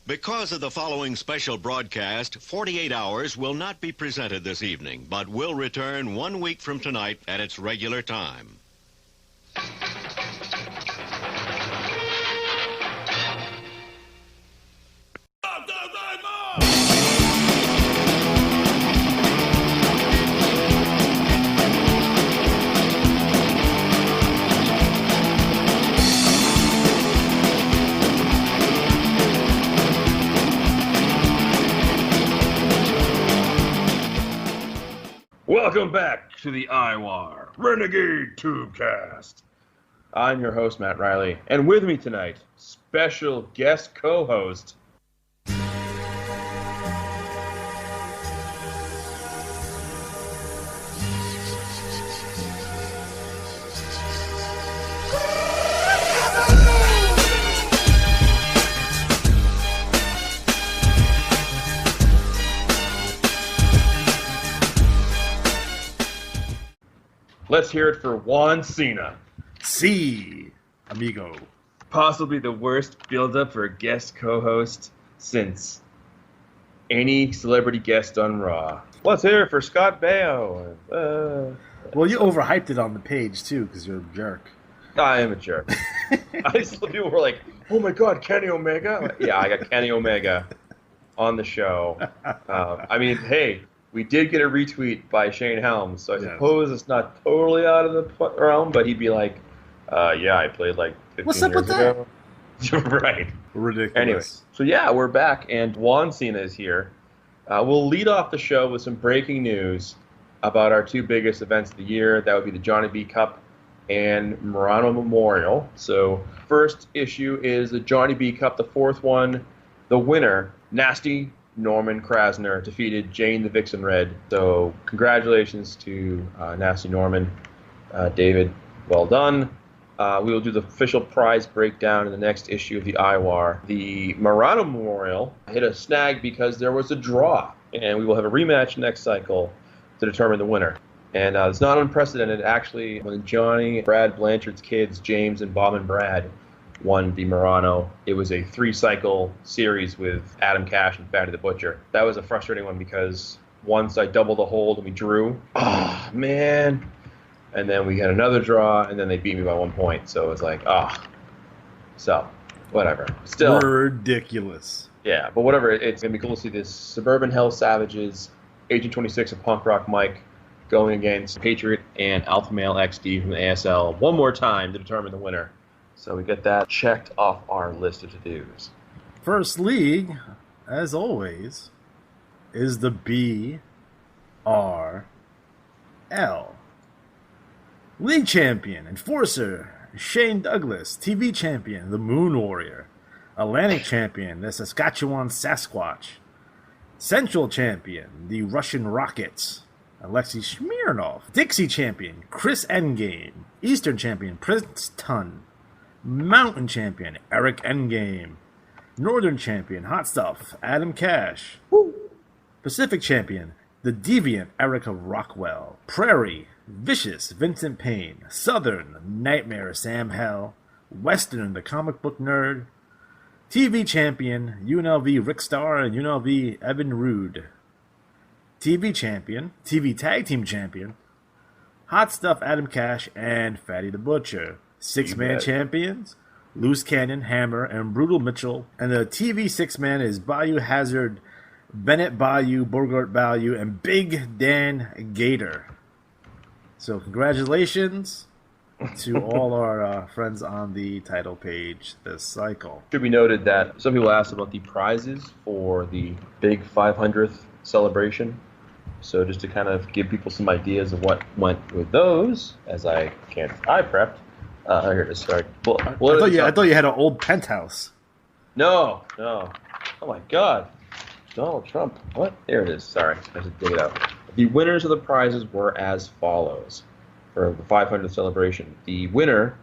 Because of the following special broadcast, 48 Hours will not be presented this evening, but will return 1 week from tonight at its regular time. Welcome back to the IWAR Renegade Tubecast. I'm your host, Matt Riley, and with me tonight, special guest co-host. Let's hear it for Juan Cena. Sí, amigo. Possibly the worst build-up for a guest co-host since any celebrity guest on Raw. Let's hear it for Scott Baio. Well, you overhyped it on the page, too, because you're a jerk. I am a jerk. People were like, oh my god, Kenny Omega? Yeah, I got Kenny Omega on the show. I mean, hey, we did get a retweet by Shane Helms, so I suppose it's not totally out of the realm, but he'd be like, yeah, I played like 15 years ago. Right. Ridiculous. Anyway, so yeah, we're back, and Juan Cena is here. We'll lead off the show with some breaking news about our two biggest events of the year. That would be the Johnny B Cup and Murano Memorial. So first issue is the Johnny B Cup, the fourth one. The winner, Nasty Norman Krasner, defeated Jane the Vixen Red. So congratulations to Nasty Norman. David, well done. We will do the official prize breakdown in the next issue of the IWAR. The Murano Memorial hit a snag because there was a draw, and we will have a rematch next cycle to determine the winner. And it's not unprecedented. Actually, when Johnny, Brad Blanchard's kids, James and Bob and Brad, won the Murano, it was a 3-cycle series with Adam Cash and Fatty the Butcher. That was a frustrating one because once I doubled the hold and we drew, oh man, and then we had another draw, and then they beat me by 1 point, so it was like, so whatever. Still ridiculous. Yeah, but whatever. It's gonna be cool to see this Suburban Hell Savages, Agent 26 of Punk Rock Mike, going against Patriot and Alpha Male XD from the ASL one more time to determine the winner. So we get that checked off our list of to-dos. First league, as always, is the BRL. League champion, Enforcer, Shane Douglas. TV champion, the Moon Warrior. Atlantic champion, the Saskatchewan Sasquatch. Central champion, the Russian Rockets, Alexei Smirnov. Dixie champion, Chris Endgame. Eastern champion, Prince Tun. Mountain champion, Eric Endgame. Northern champion, Hot Stuff, Adam Cash. Woo. Pacific champion, the Deviant, Erica Rockwell. Prairie, Vicious, Vincent Payne. Southern, Nightmare, Sam Hell. Western, the Comic Book Nerd. TV champion, UNLV Rick Starr and UNLV Evan Rude. TV champion, TV Tag Team champion, Hot Stuff, Adam Cash, and Fatty the Butcher. Six-man champions, Loose Cannon, Hammer, and Brutal Mitchell. And the TV six-man is Bayou Hazard, Bennett Bayou, Bogart Bayou, and Big Dan Gator. So congratulations to all our friends on the title page this cycle. It should be noted that some people asked about the prizes for the big 500th celebration. So just to kind of give people some ideas of what went with those, as I prepped. Here it is. Sorry. I thought you had an old penthouse. No. Oh my God. Donald Trump. What? There it is. Sorry. I have to dig it out. The winners of the prizes were as follows for the 500th celebration. The winner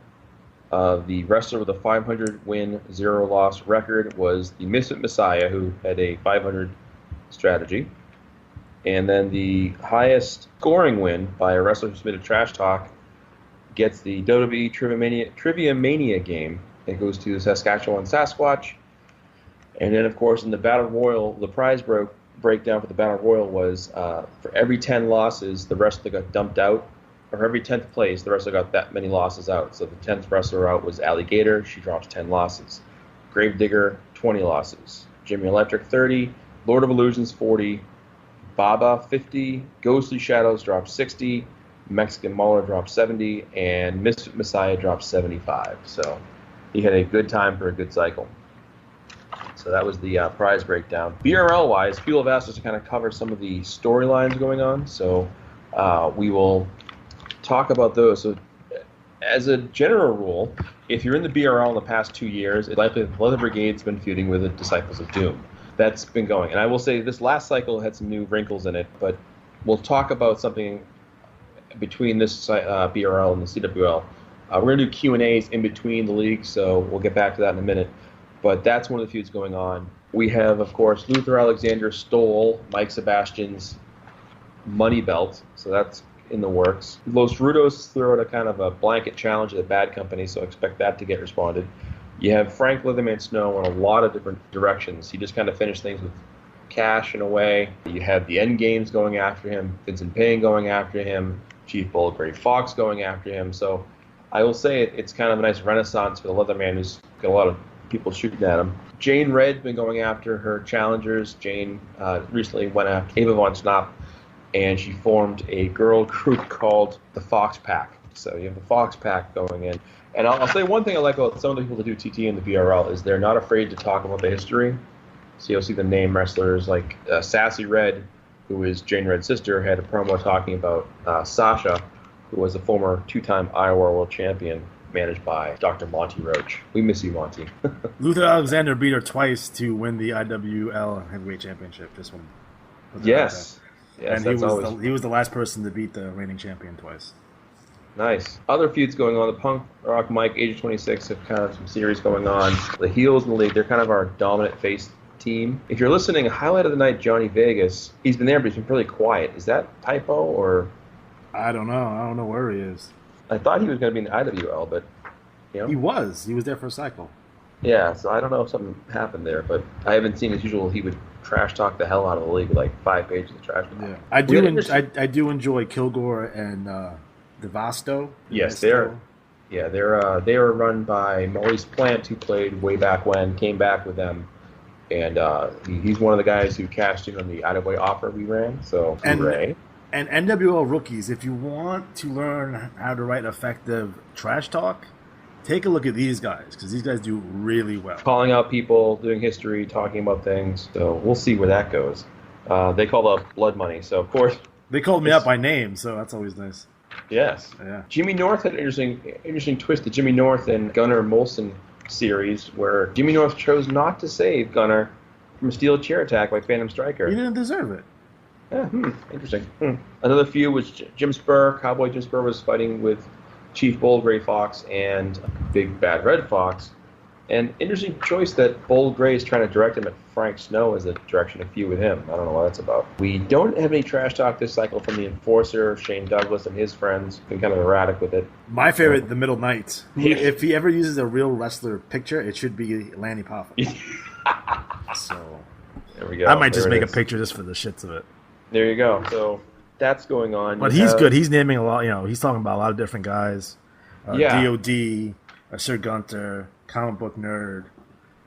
of the wrestler with a 500-win, 0-loss record was the Misfit Messiah, who had a 500 strategy. And then the highest scoring win by a wrestler who submitted Trash Talk gets the WWE Trivia Mania game. It goes to the Saskatchewan Sasquatch. And then, of course, in the Battle Royal, the prize breakdown for the Battle Royal was for every 10 losses, the wrestler got dumped out. Or for every 10th place, the wrestler got that many losses out. So the 10th wrestler out was Alligator. She drops 10 losses. Gravedigger, 20 losses. Jimmy Electric, 30. Lord of Illusions, 40. Baba, 50. Ghostly Shadows drops 60. Mexican Mauler dropped 70. And Misfit Messiah dropped 75. So he had a good time for a good cycle. So that was the prize breakdown. BRL-wise, people have asked us to kind of cover some of the storylines going on. So we will talk about those. So as a general rule, if you're in the BRL in the past 2 years, it's likely the Leather Brigade's been feuding with the Disciples of Doom. That's been going. And I will say this last cycle had some new wrinkles in it, but we'll talk about something between this BRL and the CWL. We're going to do Q&As in between the leagues, so we'll get back to that in a minute. But that's one of the feuds going on. We have, of course, Luther Alexander stole Mike Sebastian's money belt, so that's in the works. Los Rudos threw out a kind of a blanket challenge to the Bad Company, so expect that to get responded. You have Frank Leatherman Snow in a lot of different directions. He just kind of finished things with cash in a way. You have the End Games going after him, Vincent Payne going after him, Chief Bull Gray Fox going after him. So I will say it's kind of a nice renaissance for the Leatherman, who's got a lot of people shooting at him. Jane Red's been going after her challengers. Jane recently went after Ava Von Schnapp, and she formed a girl group called the Fox Pack. So you have the Fox Pack going in. And I'll say one thing I like about some of the people that do TT in the BRL is they're not afraid to talk about the history. So you'll see the name wrestlers like Sassy Red, who is Jane Red's sister, had a promo talking about Sasha, who was a former 2-time IWAR World Champion, managed by Dr. Monty Roach. We miss you, Monty. Luther Alexander beat her twice to win the IWL Heavyweight Championship. This one. Yes. And he was the last person to beat the reigning champion twice. Nice. Other feuds going on. The Punk Rock Mike, Age of 26 have kind of some series going on. The heels in the league, they're kind of our dominant face team. If you're listening, highlight of the night, Johnny Vegas. He's been there, but he's been really quiet. Is that typo or? I don't know. I don't know where he is. I thought he was going to be in the IWL, but you know. He was. He was there for a cycle. Yeah, so I don't know if something happened there, but I haven't seen as usual. He would trash talk the hell out of the league, like 5 pages of trash talk. Yeah, I do enjoy Kilgore and Devasto. Yes, they are run by Maurice Plant, who played way back when, came back with them, and he's one of the guys who cashed in on the IWA offer we ran. So hooray! And NWO rookies, if you want to learn how to write effective trash talk, take a look at these guys, because these guys do really well. Calling out people, doing history, talking about things. So we'll see where that goes. They call up blood money, so of course they called me out by name, so that's always nice. Yes. Yeah. Jimmy North had an interesting twist. The Jimmy North and Gunnar Molson series, where Jimmy North chose not to save Gunnar from a steel chair attack by Phantom Striker. He didn't deserve it. Yeah, interesting. Another feud was Jim Spur. Cowboy Jim Spur was fighting with Chief Bold Gray Fox and Big Bad Red Fox. And interesting choice that Bold Gray is trying to direct him at Frank Snow as a direction to feud with him. I don't know what that's about. We don't have any trash talk this cycle from the Enforcer, Shane Douglas, and his friends. Been kind of erratic with it. My favorite, the Middle Knights. If he ever uses a real wrestler picture, it should be Lanny Poffo. So there we go. I might just make a picture just for the shits of it. There you go. So that's going on. But he's good. He's naming a lot. He's talking about a lot of different guys. DOD, Sir Gunter, comic book nerd.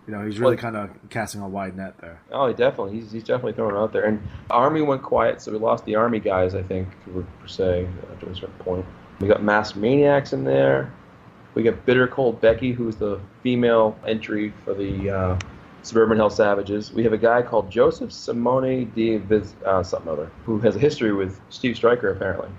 He's really kind of casting a wide net there. Oh, definitely. He's definitely throwing it out there. And Army went quiet, so we lost the Army guys, I think, per se, to a certain point. We got Masked Maniacs in there. We got Bitter Cold Becky, who's the female entry for the Suburban Hell Savages. We have a guy called Joseph Simone de something other, who has a history with Steve Stryker, apparently.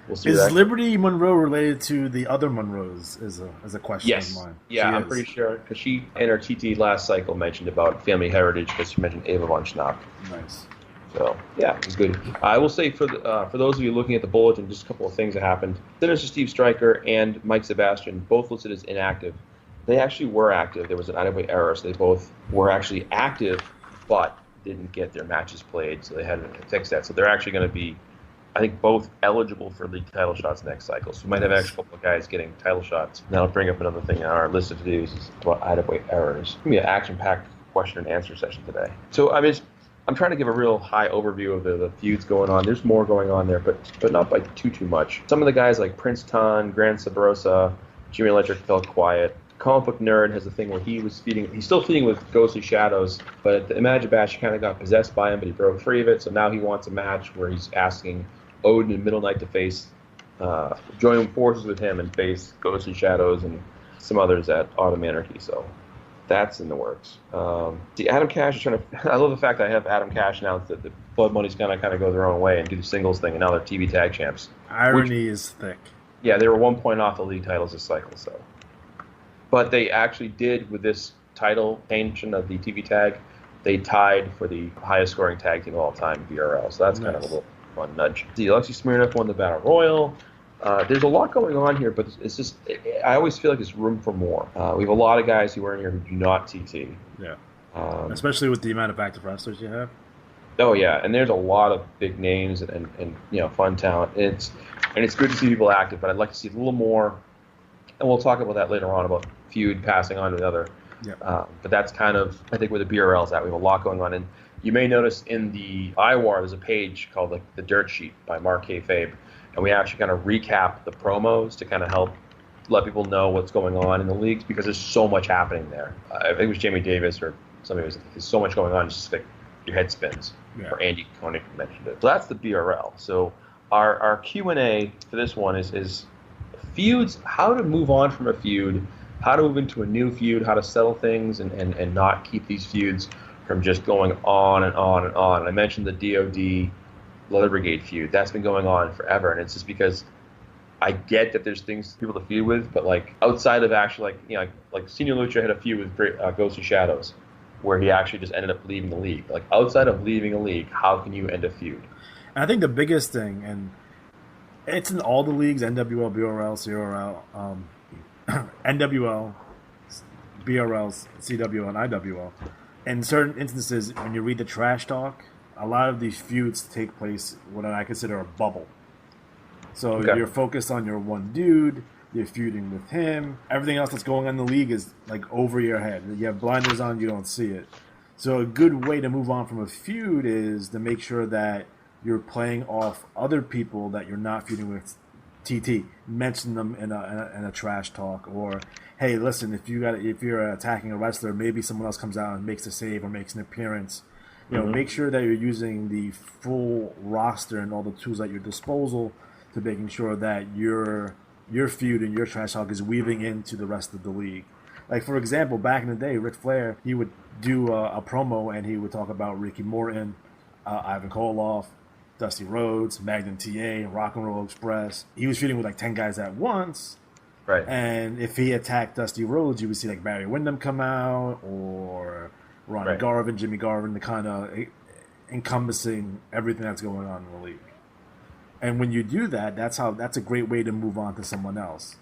We'll see. Is Liberty Monroe related to the other Monroes? Is a question of mine. Yeah, I'm pretty sure, because she in her TT last cycle mentioned about family heritage, because she mentioned Ava Von Schnapp. Nice. So yeah, it's good. I will say for those of you looking at the bulletin, just a couple of things that happened. Sinister Steve Stryker and Mike Sebastian both listed as inactive. They actually were active. There was an IWA error, so they both were actually active, but didn't get their matches played, so they had to fix that. So they're actually going to be, I think, both eligible for league title shots next cycle. So we might have actually a couple of guys getting title shots. And that'll bring up another thing on our list of to-dos is about IWA errors. It's going to be an action-packed question and answer session today. So I'm trying to give a real high overview of the feuds going on. There's more going on there, but not by too much. Some of the guys like Prince Ton, Grand Sabrosa, Jimmy Electric felt quiet. Comic Book Nerd has a thing where he's still feeding with ghostly shadows, but at the Imagine Bash he kind of got possessed by him, but he broke free of it, so now he wants a match where he's asking Odin and Middle Knight to face, join forces with him and face ghostly shadows and some others at Autumn Anarchy, so that's in the works. See, Adam Cash is trying to... I love the fact that I have Adam Cash announce that the Blood Money's going to kind of go their own way and do the singles thing, and now they're TV tag champs. Irony is thick. Yeah, they were 1 point off the league titles this cycle, so... But they actually did, with this title extension of the TV tag, they tied for the highest scoring tag team of all time, VRL. So that's kind of a little fun nudge. See, Alexei Smirnov won the Battle Royal. There's a lot going on here, but it's just, I always feel like there's room for more. We have a lot of guys who are in here who do not TT. Yeah. Especially with the amount of active wrestlers you have. Oh yeah, and there's a lot of big names and fun talent. It's good to see people active, but I'd like to see a little more. And we'll talk about that later on about feud passing on to the other. Yeah. But that's kind of, I think, where the BRL's at. We have a lot going on. And you may notice in the IWAR, there's a page called the Dirt Sheet by Mark Kayfabe. And we actually kind of recap the promos to kind of help let people know what's going on in the leagues because there's so much happening there. I think it was Jamie Davis or somebody was like, there's so much going on, just like your head spins. Yeah. Or Andy Koenig mentioned it. So that's the BRL. So our Q&A for this one is feuds, how to move on from a feud, how to move into a new feud, how to settle things and not keep these feuds from just going on and on and on. And I mentioned the DOD Leather Brigade feud. That's been going on forever, and it's just because I get that there's things people to feud with, but like outside of actually like Senior Lucha had a feud with Ghostly Shadows, where he actually just ended up leaving the league. Like outside of leaving a league, how can you end a feud? And I think the biggest thing, and it's in all the leagues, NWL, BRL, CRL, NWL, BRL, CWL, and IWL. In certain instances, when you read the trash talk, a lot of these feuds take place what I consider a bubble. So You're focused on your one dude, you're feuding with him. Everything else that's going on in the league is like over your head. You have blinders on, you don't see it. So a good way to move on from a feud is to make sure that you're playing off other people that you're not feuding with. TT, mention them in a trash talk, or hey, listen, if you're attacking a wrestler, maybe someone else comes out and makes a save or makes an appearance. Make sure that you're using the full roster and all the tools at your disposal to making sure that your feud and your trash talk is weaving into the rest of the league. Like, for example, back in the day, Ric Flair, he would do a promo and he would talk about Ricky Morton, Ivan Koloff, Dusty Rhodes, Magnum TA, Rock and Roll Express. He was feuding with like 10 guys at once. Right. And if he attacked Dusty Rhodes, you would see like Barry Windham come out or Ronnie Garvin, Jimmy Garvin, the kind of encompassing everything that's going on in the league. And when you do that, that's a great way to move on to someone else.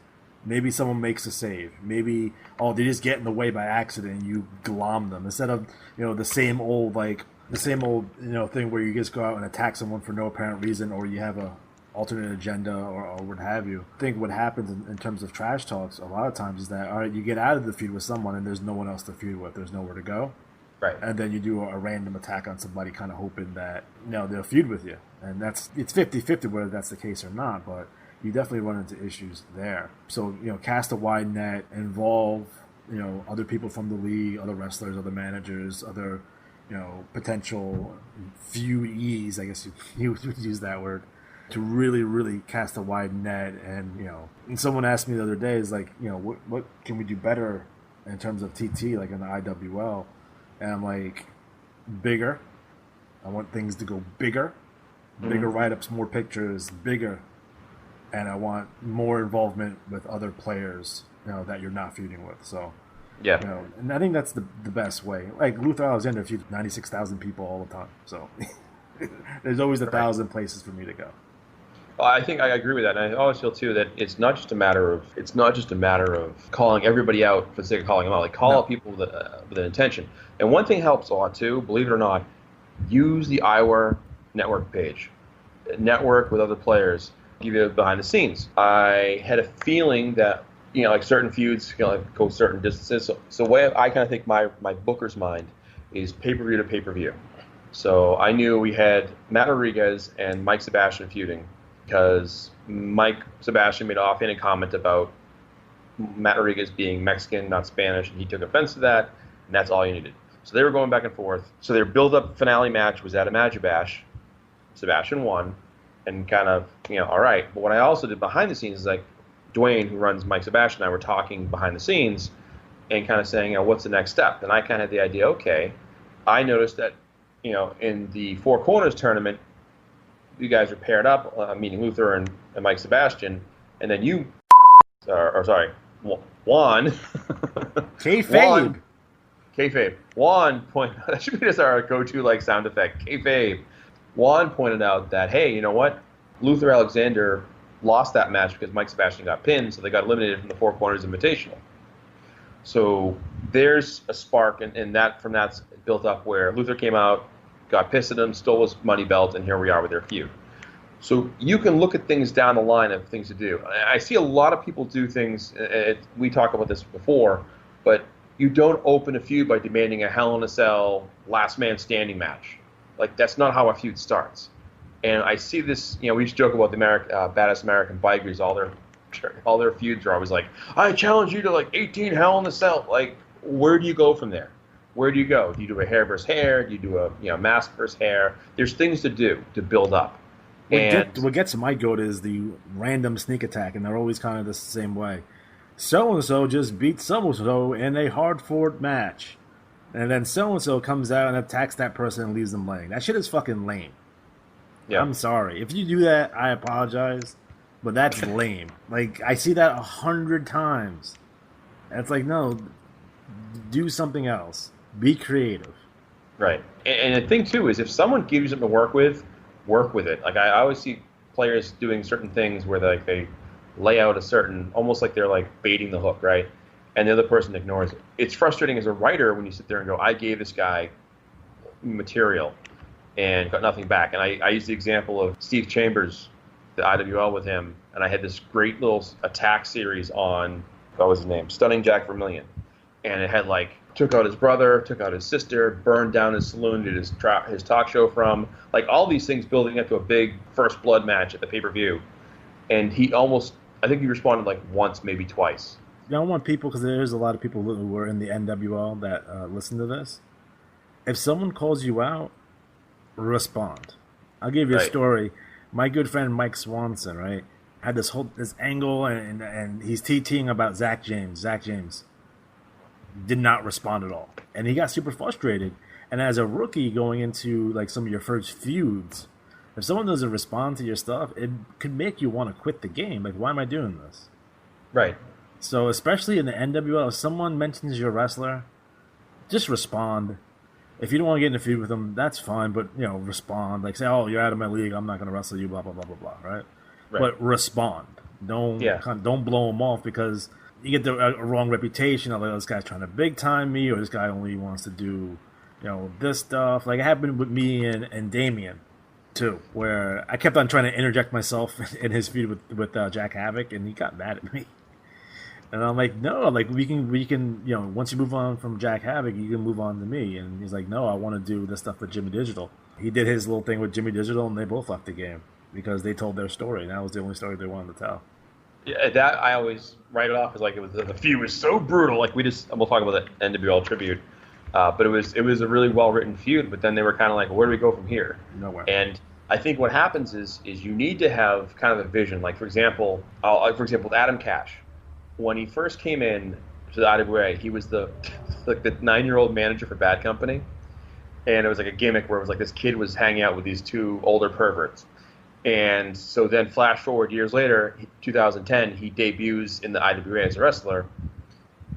Maybe someone makes a save. Maybe, they just get in the way by accident and you glom them. Instead of, the same old thing where you just go out and attack someone for no apparent reason, or you have a alternate agenda or what have you. I think what happens in terms of trash talks a lot of times is that, all right, you get out of the feud with someone and there's no one else to feud with. There's nowhere to go. Right. And then you do a random attack on somebody kind of hoping that, they'll feud with you. And it's 50-50 whether that's the case or not, but you definitely run into issues there. So, cast a wide net, involve, other people from the league, other wrestlers, other managers, other, potential feudees, I guess you would use that word, to really, really cast a wide net. And someone asked me the other day, is like, what can we do better in terms of TT, like in the IWL? And I'm like, bigger. I want things to go bigger. Bigger write-ups, more pictures, bigger. And I want more involvement with other players, that you're not feuding with. So, yeah. And I think that's the best way. Like Luther Alexander feuded 96,000 people all the time. So there's always 1,000 places for me to go. Well, I think I agree with that, and I always feel too that it's not just a matter of calling everybody out for the sake of calling them out. Like call out people with an intention. And one thing helps a lot too, believe it or not, use the IWAR network page. Network with other players. Give you behind the scenes. I had a feeling that like certain feuds go certain distances. So the way I kind of think my booker's mind is pay-per-view to pay-per-view. So I knew we had Matt Rodriguez and Mike Sebastian feuding because Mike Sebastian made an offhanded comment about Matt Rodriguez being Mexican, not Spanish, and he took offense to that, and that's all you needed. So they were going back and forth. So their build-up finale match was at a Magic Bash. Sebastian won, and kind of, all right. But what I also did behind the scenes is like Dwayne, who runs Mike Sebastian, and I were talking behind the scenes and kind of saying, what's the next step? And I kind of had the idea, okay, I noticed that, in the Four Corners tournament, you guys are paired up, meaning Luther and Mike Sebastian, and then you, Juan. Kayfabe. Kayfabe. Juan pointed out, that should be just our go-to sound effect, Kayfabe. Juan pointed out that, hey, you know what? Luther Alexander lost that match because Mike Sebastian got pinned, so they got eliminated from the Four Corners Invitational. So there's a spark, and that from that's built up where Luther came out, got pissed at him, stole his money belt, and here we are with their feud. So you can look at things down the line of things to do. I see a lot of people do things, we talked about this before, but you don't open a feud by demanding a Hell in a Cell last man standing match. That's not how a feud starts. And I see this, we used to joke about the Baddest American Bikers, all their feuds are always like, I challenge you to 18 Hell in a Cell. Where do you go from there? Where do you go? Do you do a hair versus hair? Do you do a mask versus hair? There's things to do to build up. What gets my goat is the random sneak attack, and they're always kind of the same way. So-and-so just beat so-and-so in a hard-fought match. And then so-and-so comes out and attacks that person and leaves them laying. That shit is fucking lame. Yeah. I'm sorry. If you do that, I apologize. But that's lame. I see that 100 times. And it's no, do something else. Be creative. Right. And the thing, too, is if someone gives you something to work with it. I always see players doing certain things where they lay out a certain, almost like they're baiting the hook, right? And the other person ignores it. It's frustrating as a writer when you sit there and go, I gave this guy material and got nothing back. And I used the example of Steve Chambers, the IWL with him, and I had this great little attack series on, what was his name? Stunning Jack Vermillion. And it had took out his brother, took out his sister, burned down his saloon, did his talk show from, all these things building up to a big First Blood match at the pay-per-view. And he I think he responded once, maybe twice. I want people, because there's a lot of people who were in the NWL that listen to this. If someone calls you out, respond. I'll give you a story. My good friend Mike Swanson, right, had this angle, and he's TTing about Zach James. Zach James did not respond at all, and he got super frustrated. And as a rookie going into some of your first feuds, if someone doesn't respond to your stuff, it could make you want to quit the game. Why am I doing this? Right. So especially in the NWL, if someone mentions your wrestler, just respond. If you don't want to get in a feud with them, that's fine, but respond. Say, oh, you're out of my league, I'm not going to wrestle you, blah blah blah blah blah. Right. But respond. Don't blow them off, because you get a wrong reputation of this guy's trying to big time me, or this guy only wants to do this stuff. It happened with me and Damien too, where I kept on trying to interject myself in his feud with Jack Havoc, and he got mad at me. And I'm no, we can, once you move on from Jack Havoc, you can move on to me. And he's no, I want to do this stuff with Jimmy Digital. He did his little thing with Jimmy Digital, and they both left the game because they told their story, and that was the only story they wanted to tell. Yeah, that I always write it off as the feud was so brutal. We'll talk about the NWL tribute, but it was a really well written feud. But then they were kind of where do we go from here? Nowhere. And I think what happens is you need to have kind of a vision. For example, Adam Cash, when he first came in to the IWA, he was the 9-year-old manager for Bad Company, and it was a gimmick where it was this kid was hanging out with these two older perverts. And so then flash forward years later, 2010, he debuts in the IWA as a wrestler.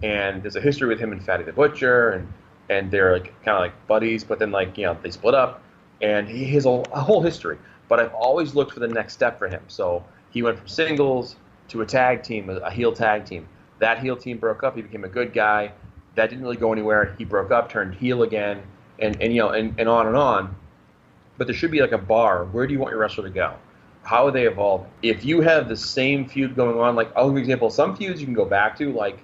And there's a history with him and Fatty the Butcher, and they're kind of buddies, but then they split up. And he has a whole history. But I've always looked for the next step for him. So he went from singles to a tag team, a heel tag team. That heel team broke up. He became a good guy. That didn't really go anywhere. He broke up, turned heel again, and on and on. But there should be a bar. Where do you want your wrestler to go? How are they evolving? If you have the same feud going on, I'll give you an example. Some feuds you can go back to,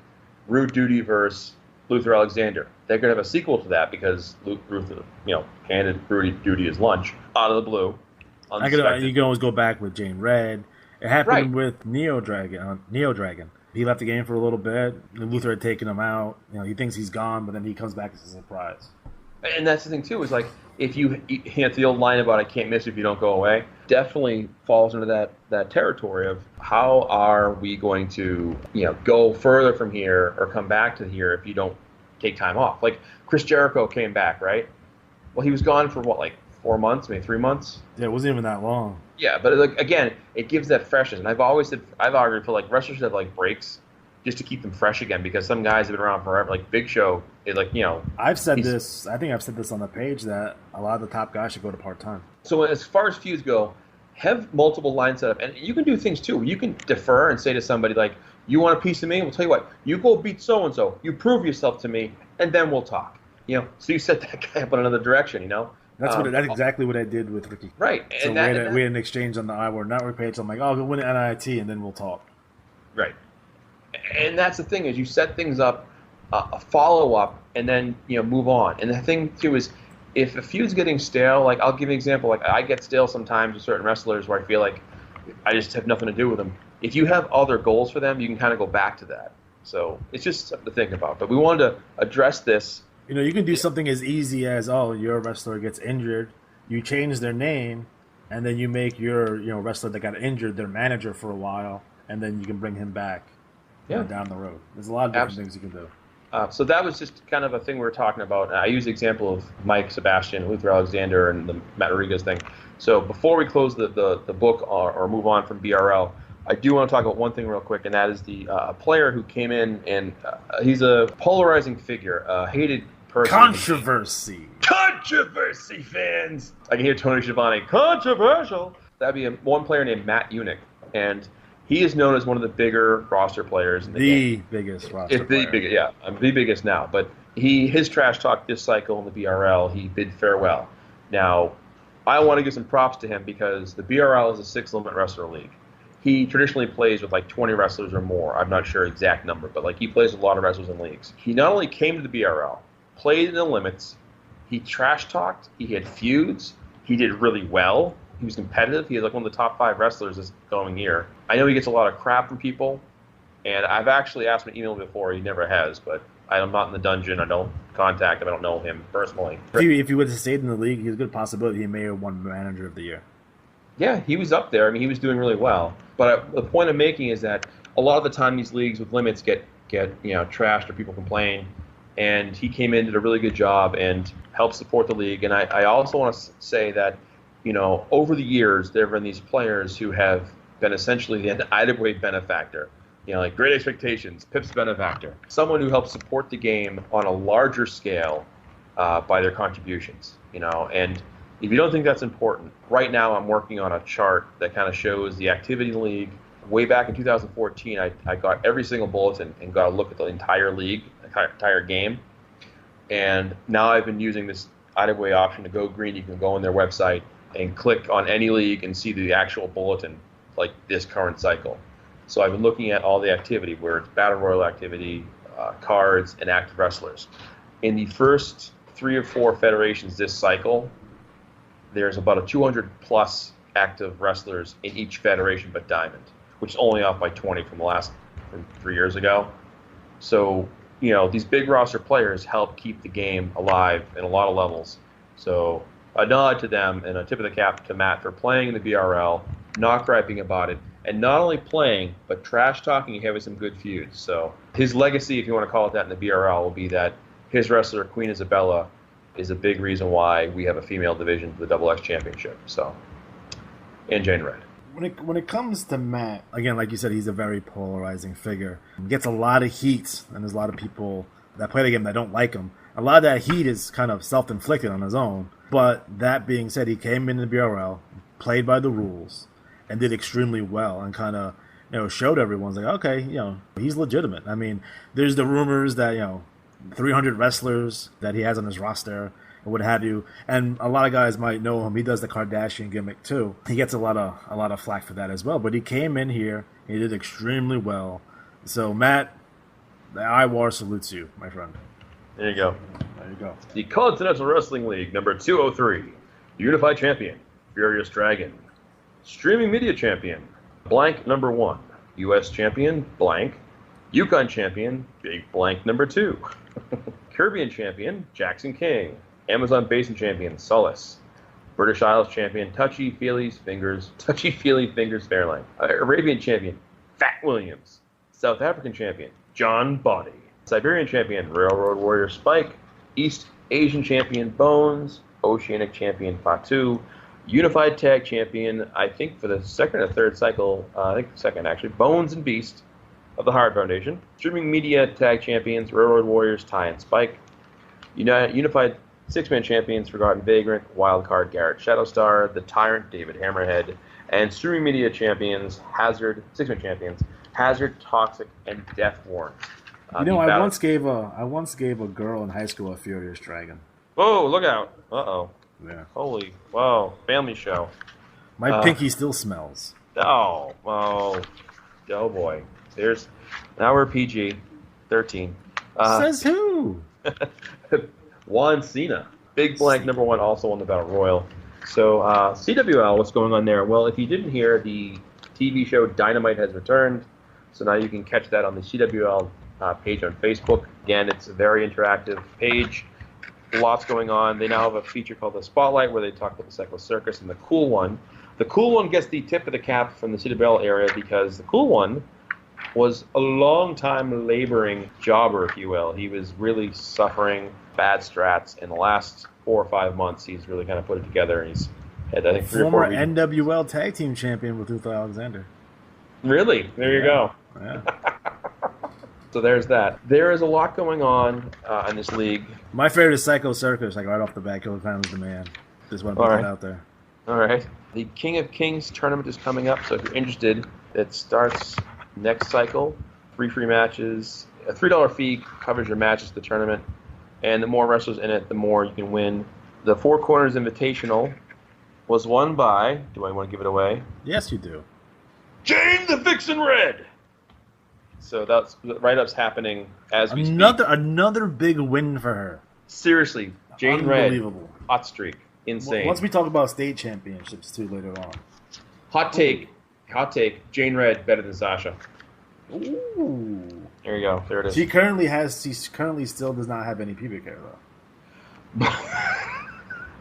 Rude Duty versus Luther Alexander. They're going to have a sequel to that because Luther, handed Rudy his lunch out of the blue. You can always go back with Jane Red. It happened with Neo Dragon. He left the game for a little bit. And Luther had taken him out. He thinks he's gone, but then he comes back as a surprise. And that's the thing too, is like if you the old line about I can't miss you if you don't go away, definitely falls into that territory of how are we going to go further from here or come back to here if you don't take time off. Like Chris Jericho came back, right? Well, he was gone for what, like 4 months, maybe 3 months? Yeah, it wasn't even that long. Yeah, but again, it gives that freshness. And I've argued for like wrestlers should have like breaks just to keep them fresh again, because some guys have been around forever. Like Big Show, I've said this. I think I've said this on the page that a lot of the top guys should go to part-time. So as far as feuds go, have multiple lines set up, and you can do things too. You can defer and say to somebody like, "You want a piece of me? We'll tell you what. You go beat so and so. You prove yourself to me, and then we'll talk." So you set that guy up in another direction. That's exactly what I did with Ricky. Right. So we had an exchange on the IWAR Network page. I'm like, "Oh, go win an NIT, and then we'll talk." Right. And that's the thing, is you set things up, a follow-up, and then move on. And the thing too is, if a feud's getting stale, like I'll give you an example. Like I get stale sometimes with certain wrestlers where I feel like I just have nothing to do with them. If you have other goals for them, you can kind of go back to that. So it's just something to think about. But we wanted to address this. You can do something as easy as, your wrestler gets injured, you change their name, and then you make your wrestler that got injured their manager for a while, and then you can bring him back. Down the road. There's a lot of different things you can do. So that was just kind of a thing we were talking about. I use the example of Mike Sebastian, Luther Alexander, and the Matt Rodriguez thing. So before we close the book or move on from BRL, I do want to talk about one thing real quick, and that is the player who came in, and he's a polarizing figure, a hated person. Controversy, fans! I can hear Tony Schiavone, controversial! That'd be one player named Matt Eunuch, and he is known as one of the bigger roster players in the game. Biggest roster player. The biggest now. But his trash talk this cycle in the BRL, he bid farewell. Now, I want to give some props to him because the BRL is a 6-limit wrestler league. He traditionally plays with like 20 wrestlers or more. I'm not sure exact number, but he plays with a lot of wrestlers in leagues. He not only came to the BRL, played in the limits, he trash talked, he had feuds, he did really well. He was competitive. He was one of the top 5 wrestlers this going year. I know he gets a lot of crap from people, and I've actually asked him to email before. He never has, but I'm not in the dungeon. I don't contact him. I don't know him personally. If he would have stayed in the league, he's a good possibility he may have won Manager of the Year. Yeah, he was up there. I mean, he was doing really well. But the point I'm making is that a lot of the time these leagues with limits get trashed or people complain, and he came in, did a really good job, and helped support the league. And I also want to say that over the years, there have been these players who have been essentially the IWA benefactor. Like Great Expectations, Pip's benefactor. Someone who helps support the game on a larger scale by their contributions. And if you don't think that's important, right now I'm working on a chart that kind of shows the activity in the league. Way back in 2014, I got every single bulletin and got a look at the entire league, the entire game. And now I've been using this IWA option to go green. You can go on their website and click on any league and see the actual bulletin, like this current cycle. So I've been looking at all the activity, where it's Battle Royal activity, cards, and active wrestlers. In the first 3 or 4 federations this cycle, there's about a 200-plus active wrestlers in each federation but Diamond, which is only off by 20 from 3 years ago. So, these big roster players help keep the game alive in a lot of levels. So a nod to them and a tip of the cap to Matt for playing in the BRL, not griping about it, and not only playing, but trash talking and having some good feuds. So his legacy, if you want to call it that, in the BRL will be that his wrestler, Queen Isabella, is a big reason why we have a female division for the IWAR Championship. So, and Jane Red. When it comes to Matt, again, like you said, he's a very polarizing figure. He gets a lot of heat, and there's a lot of people that play the game that don't like him. A lot of that heat is kind of self-inflicted on his own. But that being said, he came into the BRL, played by the rules, and did extremely well, and kind of showed everyone's like, okay, he's legitimate. I mean, there's the rumors that 300 wrestlers that he has on his roster and what have you, and a lot of guys might know him. He does the Kardashian gimmick too. He gets a lot of flack for that as well. But he came in here, he did extremely well. So Matt, the IWAR salutes you, my friend. There you go. There you go. The Continental Wrestling League, number 203. Unified Champion, Furious Dragon. Streaming Media Champion, blank number 1. U.S. Champion, blank. Yukon Champion, big blank number 2. Caribbean Champion, Jackson King. Amazon Basin Champion, Solace. British Isles Champion, Touchy Feely Fingers Fairline. Arabian Champion, Fat Williams. South African Champion, John Body. Siberian Champion, Railroad Warrior Spike. East Asian Champion, Bones. Oceanic Champion, Fatu. Unified Tag Champion, I think for the second or third cycle, I think the second actually, Bones and Beast of the Hard Foundation. Streaming Media Tag Champions, Railroad Warriors, Ty and Spike. Unified Six-Man Champions, Forgotten Vagrant, Wildcard Garrett Shadowstar, The Tyrant David Hammerhead, and Streaming Media Champions, Six-Man Champions, Hazard, Toxic, and Death Warrant. I once gave a girl in high school a Furious Dragon. Whoa, look out. Uh-oh. Yeah. Holy, whoa, family show. My pinky still smells. Oh boy. Now we're PG-13. Says who? Juan Cena. Big blank number 1 also on the Battle Royal. So, CWL, what's going on there? Well, if you didn't hear, the TV show Dynamite has returned. So now you can catch that on the CWL page on Facebook. Again, it's a very interactive page. Lots going on. They now have a feature called the Spotlight where they talk about the Cycle Circus and the Cool One. The Cool One gets the tip of the cap from the CWL area because the Cool One was a long-time laboring jobber, if you will. He was really suffering bad strats. In the last 4 or 5 months, he's really kind of put it together. He's had, I think, 3 or 4 former NWL Tag Team Champion with Luther Alexander. Really? There you go. Yeah. So there's that. There is a lot going on in this league. My favorite is Psycho Circus. Like right off the bat, Killer Clown is the man. Just want to put that out there. All right. The King of Kings tournament is coming up, so if you're interested, it starts next cycle. 3 free matches. A $3 fee covers your matches to the tournament. And the more wrestlers in it, the more you can win. The Four Corners Invitational was won by, do I want to give it away? Yes, you do. Jane the Vixen Red! So that's the write-up's happening as we speak. Another big win for her. Seriously, Jane Red, Unbelievable. hot streak, insane. Once we talk about state championships too later on. Hot take, Jane Red better than Sasha. Ooh. There you go, there it is. She currently still does not have any pubic hair though.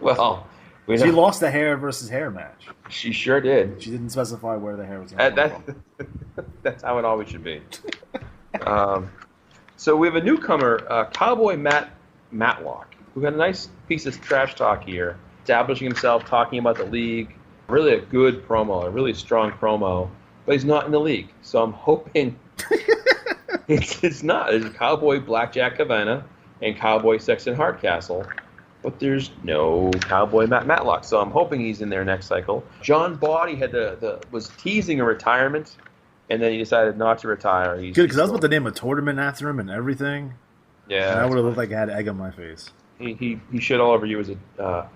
Well, she lost the hair versus hair match. She sure did. She didn't specify where the hair was going to come from. That's how it always should be. So we have a newcomer, Cowboy Matlock, who had a nice piece of trash talk here, establishing himself, talking about the league. Really a good promo, a really strong promo, but he's not in the league. So I'm hoping it's not. It's Cowboy Blackjack Havana and Cowboy Sexton Hardcastle. But there's no Cowboy Matlock, so I'm hoping he's in there next cycle. John Body had was teasing a retirement, and then he decided not to retire. Good, because I was about to name a tournament after him and everything. Yeah, and I would have looked like I had egg on my face. He shit all over you as a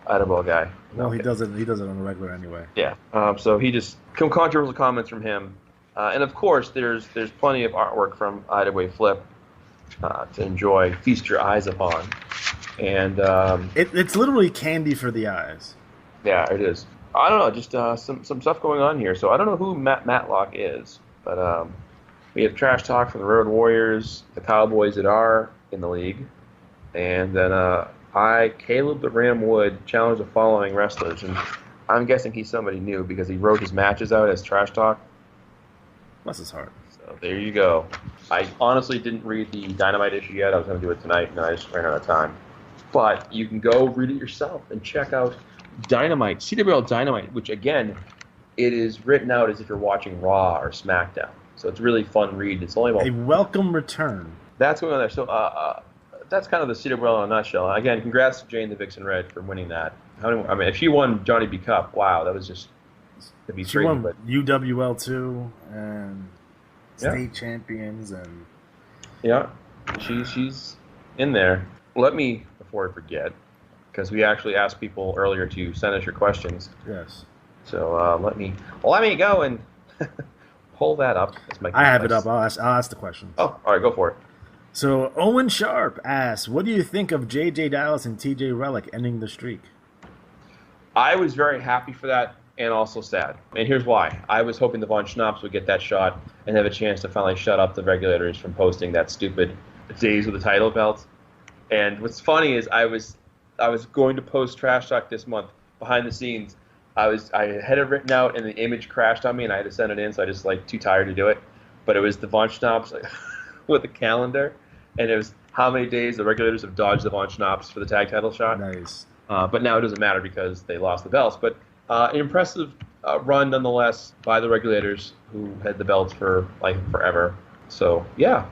Idaho guy. No, he does it. He does it on the regular anyway. Yeah. So he just some controversial comments from him, and of course there's plenty of artwork from Idaho Flip to enjoy, feast your eyes upon. And it's literally candy for the eyes. Yeah, it is. I don't know, just some stuff going on here. So I don't know who Matlock is, but we have trash talk from the Road Warriors, the Cowboys that are in the league, and then Caleb the Ram Wood, challenged the following wrestlers, and I'm guessing he's somebody new because he wrote his matches out as trash talk. Bless his heart. So there you go. I honestly didn't read the Dynamite issue yet. I was going to do it tonight, and I just ran out of time. But you can go read it yourself and check out Dynamite, CWL Dynamite, which, again, it is written out as if you're watching Raw or SmackDown. So it's really fun read. It's only about... A welcome return. That's going on there. So that's kind of the CWL in a nutshell. Again, congrats to Jane the Vixen Red for winning that. If she won Johnny B. Cup, wow, that was just... She won UWL too, and state champions, and... Yeah, she's in there. Let me... Before I forget, because we actually asked people earlier to send us your questions. Yes. So let me go and pull that up. I have it up. I'll ask the question. Oh, all right, go for it. So Owen Sharp asks, what do you think of J.J. Dallas and T.J. Relic ending the streak? I was very happy for that and also sad. And here's why. I was hoping the Von Schnapps would get that shot and have a chance to finally shut up the regulators from posting that stupid days with the title belt. And what's funny is I was going to post Trash Talk this month behind the scenes. I had it written out and the image crashed on me and I had to send it in, so I just too tired to do it. But it was the Von Schnapps with a calendar, and it was how many days the regulators have dodged the Von Schnapps for the tag title shot. Nice. But now it doesn't matter because they lost the belts. But an impressive run nonetheless by the regulators who had the belts for forever. So yeah.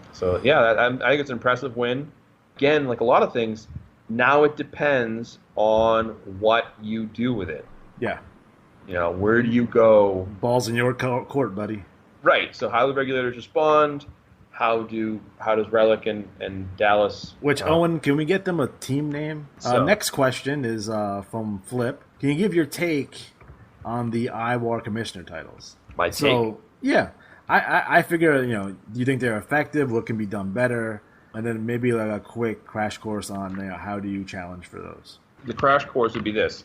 I think it's an impressive win. Again, like a lot of things, now it depends on what you do with it. Yeah. Where do you go? Ball's in your court, buddy. Right. So how the regulators respond? How does Relic and Dallas? Which Owen, can we get them a team name? Next question is from Flip. Can you give your take on the IWAR commissioner titles? My take. So yeah, I figure do you think they're effective? What can be done better? And then maybe a quick crash course on how do you challenge for those? The crash course would be this.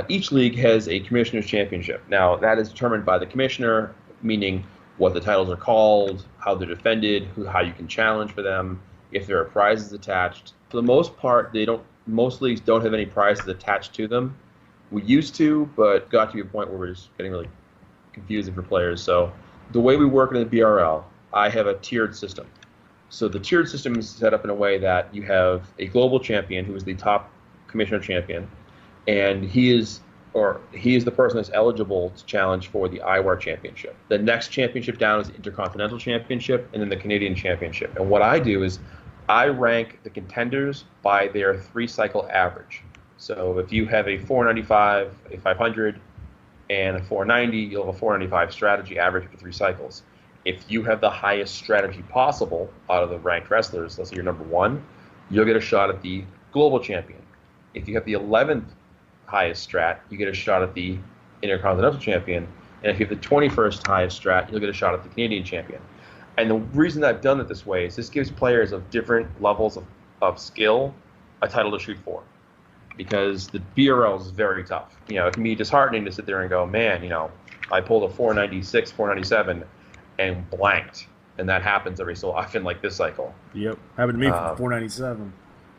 Each league has a commissioner's championship. Now, that is determined by the commissioner, meaning what the titles are called, how they're defended, how you can challenge for them, if there are prizes attached. For the most part, most leagues don't have any prizes attached to them. We used to, but got to be a point where we're just getting really confusing for players. So the way we work in the BRL, I have a tiered system. So the tiered system is set up in a way that you have a global champion who is the top commissioner champion, and he is the person that's eligible to challenge for the IWAR Championship. The next championship down is the Intercontinental Championship, and then the Canadian Championship. And what I do is I rank the contenders by their 3-cycle average. So if you have a 495, a 500, and a 490, you'll have a 495 strategy average for 3 cycles. If you have the highest strategy possible out of the ranked wrestlers, let's say you're number 1, you'll get a shot at the global champion. If you have the 11th highest strat, you get a shot at the Intercontinental Champion. And if you have the 21st highest strat, you'll get a shot at the Canadian Champion. And the reason I've done it this way is this gives players of different levels of skill a title to shoot for. Because the BRL is very tough. It can be disheartening to sit there and go, man, I pulled a 496, 497, and blanked. And that happens every so often, like this cycle. Yep. Happened to me for 497.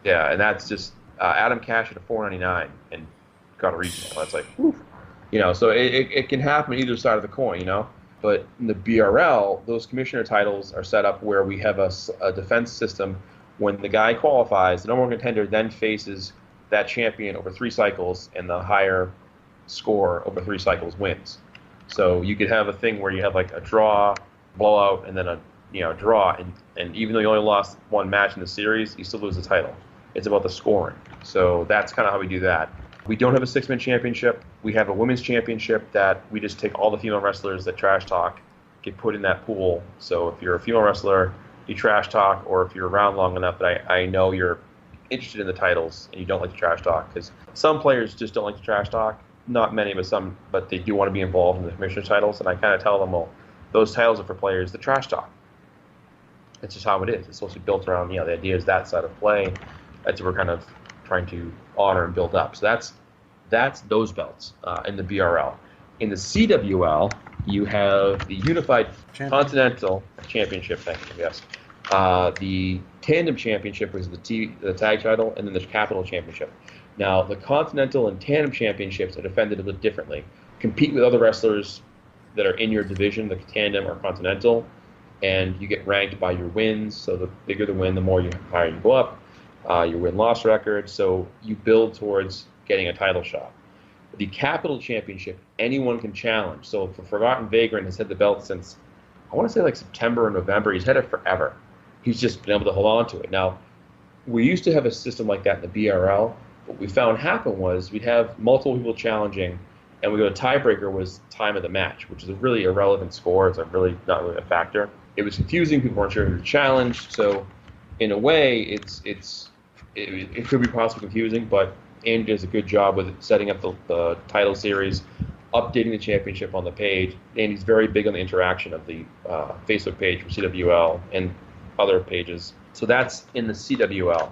Yeah, and that's just Adam Cash at a 499 and got a regional. That's like, whew. So it can happen either side of the coin, But in the BRL, those commissioner titles are set up where we have a defense system. When the guy qualifies, the number 1 contender then faces that champion over 3 cycles, and the higher score over 3 cycles wins. So you could have a thing where you have like a draw, blowout, and then a draw, and even though you only lost 1 match in the series, you still lose the title. It's about the scoring. So that's kind of how we do that. We don't have a 6-man championship. We have a women's championship that we just take all the female wrestlers that trash talk, get put in that pool. So if you're a female wrestler, you trash talk, or if you're around long enough that I know you're interested in the titles and you don't like to trash talk, because some players just don't like to trash talk. Not many, but they do want to be involved in the commissioner titles. And I kind of tell them, well, those titles are for players that trash talk. It's just how it is. It's supposed to be built around, the idea is that side of play. That's what we're kind of trying to honor and build up. So that's those belts in the BRL. In the CWL, you have the Unified Continental Championship. Thank you. Yes. The Tandem Championship was the tag title, and then the Capital Championship. Now, the Continental and Tandem Championships are defended a little differently. Compete with other wrestlers that are in your division, the Tandem or Continental, and you get ranked by your wins. So the bigger the win, the more higher you go up. Your win-loss record, so you build towards getting a title shot. The Capital Championship, anyone can challenge. So for Forgotten Vagrant has had the belt since, I want to say September or November. He's had it forever. He's just been able to hold on to it. Now, we used to have a system like that in the BRL. What we found happen was we'd have multiple people challenging, and we go to tiebreaker was time of the match, which is a really irrelevant score. It's really not really a factor. It was confusing. People weren't sure who to challenge. So in a way, it could be possibly confusing, but Andy does a good job with setting up the title series updating the championship on the page. Andy's very big on the interaction of the Facebook page for CWL and other pages. So that's in the CWL.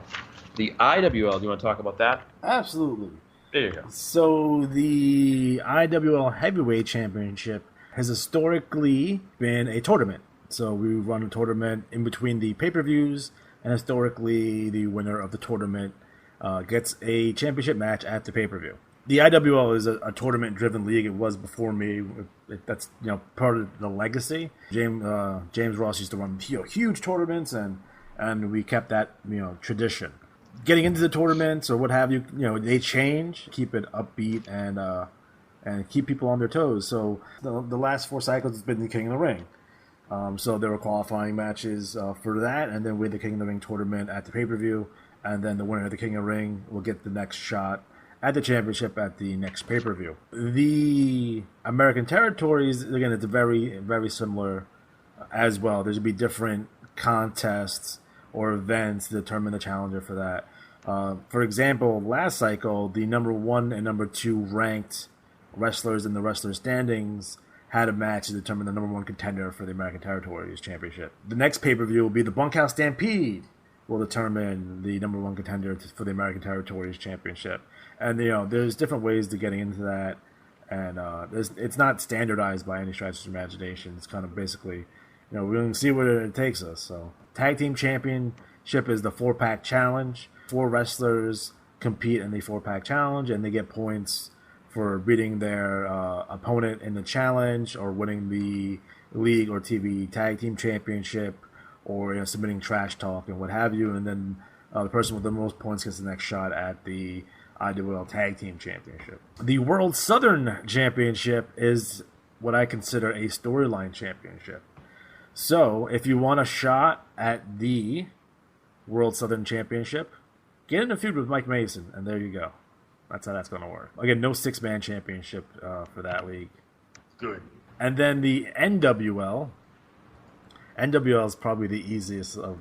The IWL, do you want to talk about that? Absolutely. There you go. So the IWL Heavyweight Championship has historically been a tournament. So we run a tournament in between the pay-per-views, and historically the winner of the tournament gets a championship match at the pay-per-view. The IWL is a tournament-driven league. It was before me. That's part of the legacy. James Ross used to run huge tournaments, and we kept that tradition. Getting into the tournaments or what have you, they change, keep it upbeat and keep people on their toes. So the last 4 cycles has been the King of the Ring. So there were qualifying matches for that, and then we had the King of the Ring tournament at the pay-per-view, and then the winner of the King of the Ring will get the next shot at the championship at the next pay-per-view. The American territories, again, it's very, very similar as well. There's going to be different contests or events to determine the challenger for that. For example, last cycle, the number 1 and number 2 ranked wrestlers in the wrestler standings had a match to determine the number 1 contender for the American Territories Championship. The next pay-per-view will be the Bunkhouse Stampede, will determine the number 1 contender for the American Territories Championship. And there's different ways to getting into that, and it's not standardized by any stretch of imagination. It's kind of basically, we're going to see where it takes us. So, Tag Team Championship is the 4-pack challenge. 4 wrestlers compete in the 4-pack challenge, and they get points for beating their opponent in the challenge, or winning the league or TV Tag Team Championship, or submitting trash talk and what have you. And then the person with the most points gets the next shot at the IWL Tag Team Championship. The World Southern Championship is what I consider a storyline championship. So, if you want a shot at the World Southern Championship, get in a feud with Mike Mason, and there you go. That's how that's going to work. Again, no 6-man championship for that league. Good. And then the NWL. NWL is probably the easiest of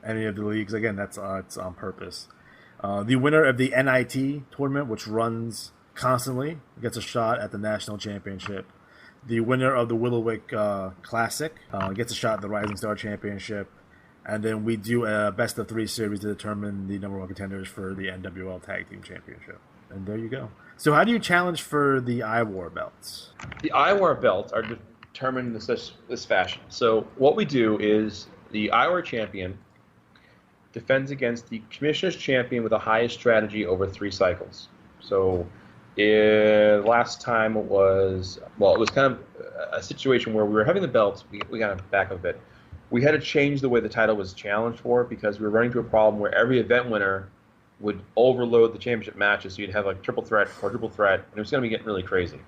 any of the leagues. Again, it's on purpose. The winner of the NIT tournament, which runs constantly, gets a shot at the national championship. The winner of the Willowick Classic gets a shot at the Rising Star Championship. And then we do a best-of-3 series to determine the number 1 contenders for the NWL Tag Team Championship. And there you go. So how do you challenge for the IWAR belts? The IWAR belts are determined in this fashion. So what we do is the IWAR champion defends against the commissioner's champion with the highest strategy over 3 cycles. So last time it was kind of a situation where we were having the belts. We got to back up a bit. We had to change the way the title was challenged for, because we were running into a problem where every event winner would overload the championship matches, so you'd have like triple threat, quadruple threat, and it was going to be getting really crazy.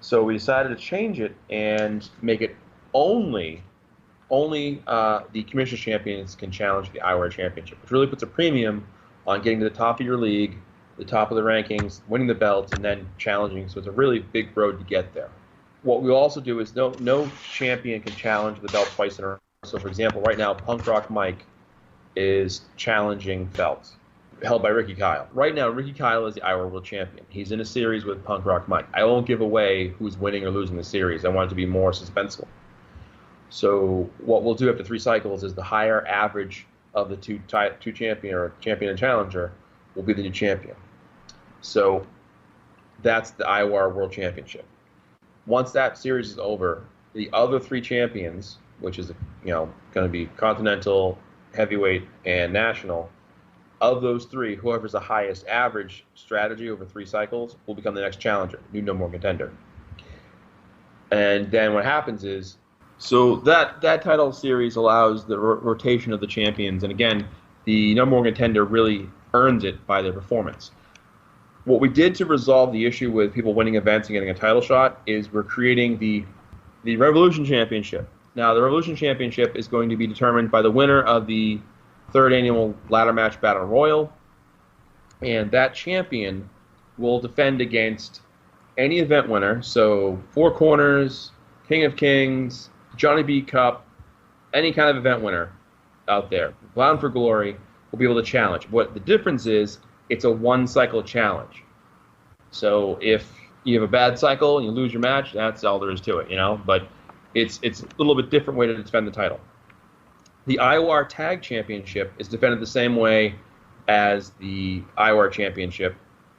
So we decided to change it and make it only the commissioner's champions can challenge the IWAR Championship, which really puts a premium on getting to the top of your league, the top of the rankings, winning the belts, and then challenging. So it's a really big road to get there. What we also do is no champion can challenge the belt twice in a row. So, for example, right now, Punk Rock Mike is challenging belts held by Ricky Kyle. Right now, Ricky Kyle is the IWAR World Champion. He's in a series with Punk Rock Mike. I won't give away who's winning or losing the series. I want it to be more suspenseful. So what we'll do after 3 cycles is the higher average of the two champion, or champion and challenger, will be the new champion. So that's the IWAR World Championship. Once that series is over, the other 3 champions, which is going to be Continental, Heavyweight, and National, of those 3, whoever's the highest average strategy over 3 cycles will become the next challenger, new number 1 contender. And then what happens is, so that title series allows the rotation of the champions, and again, the number 1 contender really earns it by their performance. What we did to resolve the issue with people winning events and getting a title shot is we're creating the Revolution Championship. Now, the Revolution Championship is going to be determined by the winner of the 3rd annual ladder match battle royal, and that champion will defend against any event winner. So 4 Corners, King of Kings, Johnny B Cup, any kind of event winner out there, Bound for Glory, will be able to challenge. What the difference is, it's a 1-cycle challenge. So if you have a bad cycle and you lose your match, that's all there is to it, you know. But it's a little bit different way to defend the title. The IWAR Tag Championship is defended the same way as the IWAR Championship,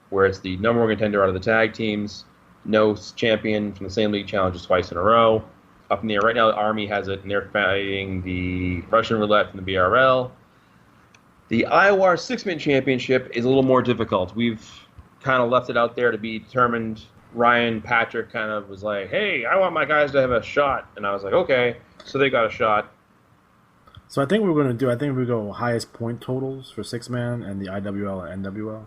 where it's the number one contender out of the tag teams. No champion from the same league challenges twice in a row. Up in the air right now, the Army has it, and they're fighting the Russian Roulette from the BRL. The IWAR Six-Man Championship is a little more difficult. We've kind of left it out there to be determined. Ryan Patrick kind of was like, hey, I want my guys to have a shot. And I was like, okay. So they got a shot. So I think we go highest point totals for six-man and the IWL and NWL.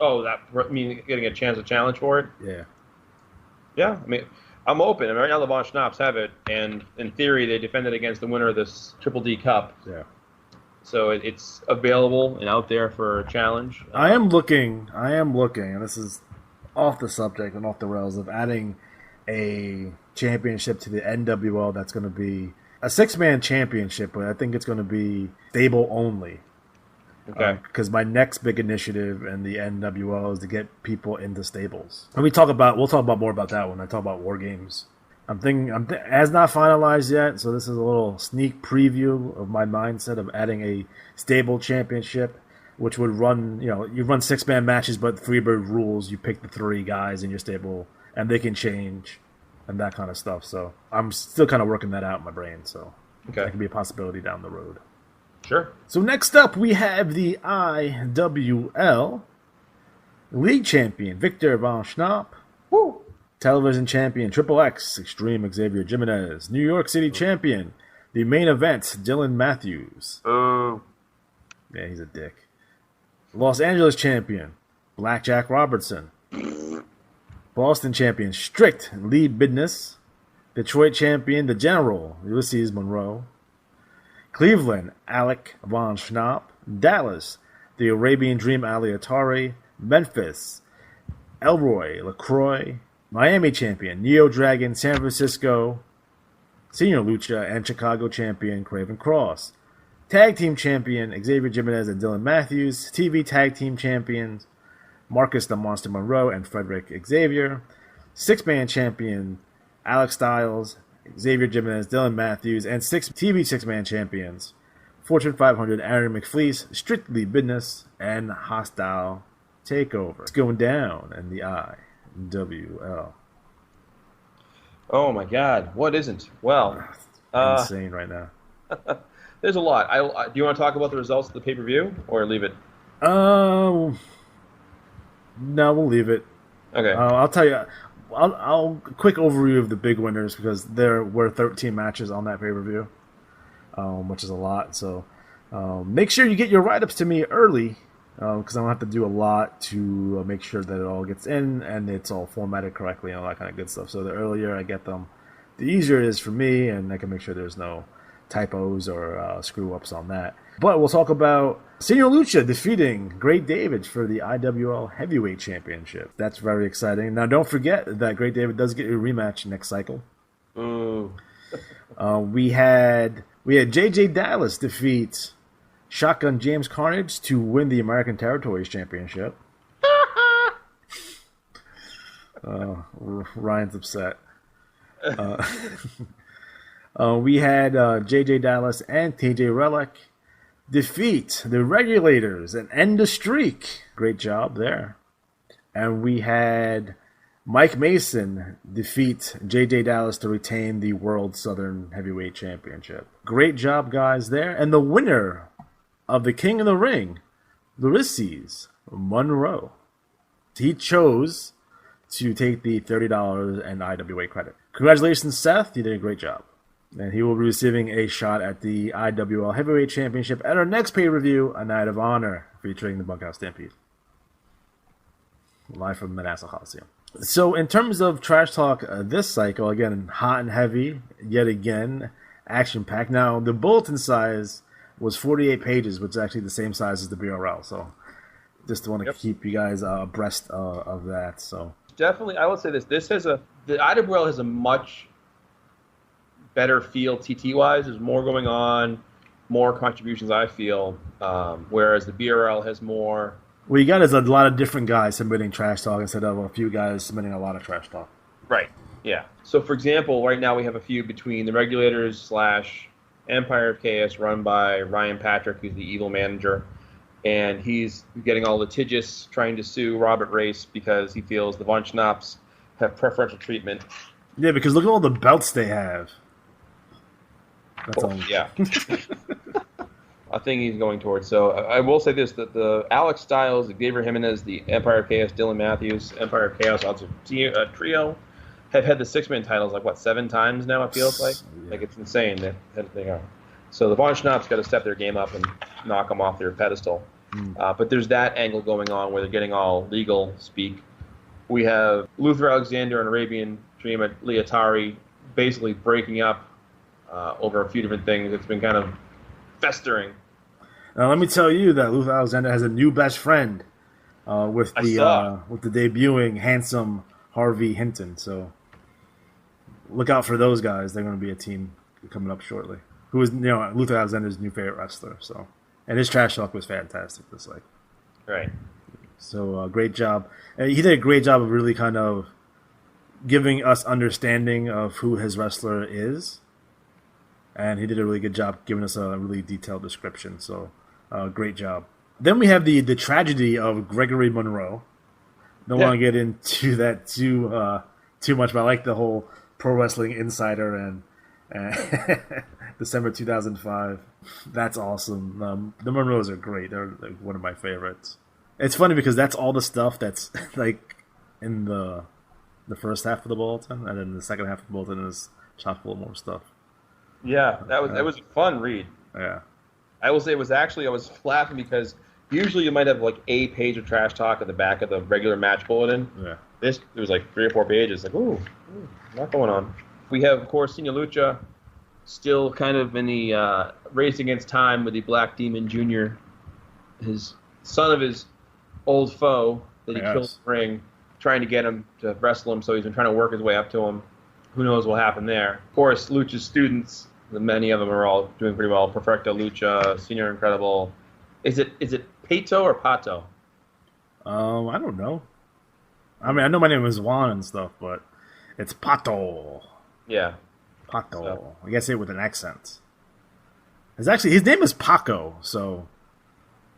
Oh, that mean getting a chance to challenge for it? Yeah. Yeah, I mean, I'm open. I mean, right now the Von Schnapps have it, and in theory they defended against the winner of this Triple D Cup. Yeah. So it's available and out there for a challenge. I am looking, and this is off the subject and off the rails, of adding a championship to the NWL that's going to be a six-man championship, but I think it's going to be stable only. Okay. Because my next big initiative in the NWL is to get people into stables. And we'll talk about more about that when I talk about War Games. Has not finalized yet, so this is a little sneak preview of my mindset of adding a stable championship, which would run, you run six-man matches, but Freebird rules, you pick the three guys in your stable, and they can change, and that kind of stuff. So I'm still kind of working that out in my brain, so that could be a possibility down the road. Sure. So next up, we have the IWL League Champion, Victor Von Schnapp. Woo! Television Champion, Triple X, Extreme Xavier Jimenez. New York City Champion, the main event, Dylan Matthews. Oh. Yeah, he's a dick. Los Angeles Champion, Blackjack Robertson. Boston Champion, Strict Lee Bidness. Detroit Champion, The General, Ulysses Monroe. Cleveland, Alec Von Schnapp. Dallas, The Arabian Dream Ali Atari. Memphis, Elroy LaCroix. Miami Champion, Neo Dragon, San Francisco, Senior Lucha, and Chicago Champion, Craven Cross. Tag Team Champion, Xavier Jimenez and Dylan Matthews. TV Tag Team Champions, Marcus the Monster Monroe and Frederick Xavier. Six-Man Champion, Alex Styles, Xavier Jimenez, Dylan Matthews, and TV Six-Man Champions, Fortune 500, Aaron McFleece, Strictly Business, and Hostile Takeover. It's going down in the IWL. Oh my God, what isn't? Well, insane right now. There's a lot. Do you want to talk about the results of the pay-per-view or leave it? No, we'll leave it. Okay. I'll tell you. I'll quick overview of the big winners because there were 13 matches on that pay-per-view, which is a lot. So make sure you get your write-ups to me early because I don't have to do a lot to make sure that it all gets in and it's all formatted correctly and all that kind of good stuff. So the earlier I get them, the easier it is for me, and I can make sure there's no typos or screw-ups on that. But we'll talk about Senior Lucha defeating Great David for the IWL Heavyweight Championship. That's very exciting. Now, don't forget that Great David does get a rematch next cycle. We had JJ Dallas defeat Shotgun James Carnage to win the American Territories Championship. Ryan's upset. We had JJ Dallas and TJ Relic defeat the Regulators and end the streak. Great job there. And we had Mike Mason defeat JJ Dallas to retain the World Southern Heavyweight Championship. Great job, guys, there. And the winner of the King of the Ring, Ulysses Monroe. He chose to take the $30 and IWA credit. Congratulations, Seth. You did a great job. And he will be receiving a shot at the IWL Heavyweight Championship at our next pay-per-view, A Night of Honor, featuring the Bunkhouse Stampede. Live from Manassas Coliseum. So in terms of Trash Talk this cycle, again, hot and heavy, yet again, action-packed. Now, the bulletin size was 48 pages, which is actually the same size as the BRL. So just want to keep you guys abreast of that. So definitely, I will say this. The IWL has a much better feel TT-wise. There's more going on, more contributions, I feel, whereas the BRL has more What you got is a lot of different guys submitting trash talk instead of a few guys submitting a lot of trash talk. Right. Yeah. So, for example, right now we have a feud between the Regulators / Empire of Chaos, run by Ryan Patrick, who's the evil manager, and he's getting all litigious, trying to sue Robert Race because he feels the Von Schnapps have preferential treatment. Yeah, because look at all the belts they have. That's all. Yeah. A thing he's going towards. So I will say this, that the Alex Styles, Xavier Jimenez, the Empire of Chaos, Dylan Matthews, Empire of Chaos, also trio, have had the six-man titles, 7 times now, it feels like. Yeah. It's insane. They are. So the Von Schnapps got to step their game up and knock them off their pedestal. But there's that angle going on where they're getting all legal speak. We have Luther Alexander and Arabian Dream at Leotari basically breaking up over a few different things. It's been kind of festering. Now let me tell you that Luther Alexander has a new best friend with the debuting handsome Harvey Hinton. So look out for those guys. They're going to be a team coming up shortly. Who is Luther Alexander's new favorite wrestler. So, and his trash talk was fantastic. Right. So great job. He did a great job of really kind of giving us understanding of who his wrestler is. And he did a really good job giving us a really detailed description. So, great job. Then we have the tragedy of Gregory Monroe. Don't want to get into that too much, but I like the whole Pro Wrestling Insider and December 2005. That's awesome. The Monroes are great. They're one of my favorites. It's funny because that's all the stuff that's in the first half of the bulletin, and then the second half of the bulletin is chock full of more stuff. Yeah, that was a fun read. Yeah. I will say I was laughing because usually you might have a page of trash talk at the back of the regular match bulletin. Yeah. There was 3 or 4 pages. Ooh, a lot going on. We have, of course, Cena Lucha still kind of in the race against time with the Black Demon Jr., his son of his old foe that he killed in the ring, trying to get him to wrestle him, so he's been trying to work his way up to him. Who knows what will happen there. Of course, Lucha's students, many of them are all doing pretty well. Perfecto Lucha, Senior Incredible. Is it Pato or Pato? I don't know. I mean, I know my name is Juan and stuff, but it's Pato. Yeah. Pato. So. I guess it with an accent. His name is Paco, so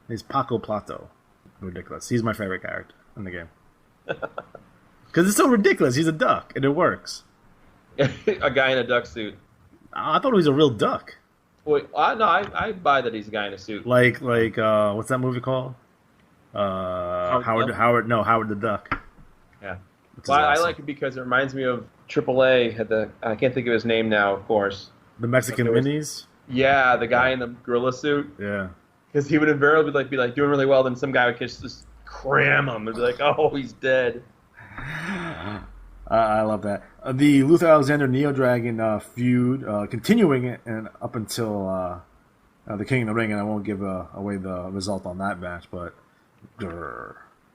he's Paco Plato. Ridiculous. He's my favorite character in the game. Because it's so ridiculous. He's a duck, and it works. A guy in a duck suit. I thought he was a real duck. Wait, no, I buy that he's a guy in a suit. Like what's that movie called? Howard the Duck. Yeah. Well, awesome. I like it because it reminds me of AAA. I can't think of his name now, of course. The Mexican Minis? Yeah, the guy in the gorilla suit. Yeah. Because he would invariably be doing really well, then some guy would just cram him and be like, oh, he's dead. I love that. The Luther Alexander Neo Dragon feud continuing and up until the King of the Ring, and I won't give away the result on that match, but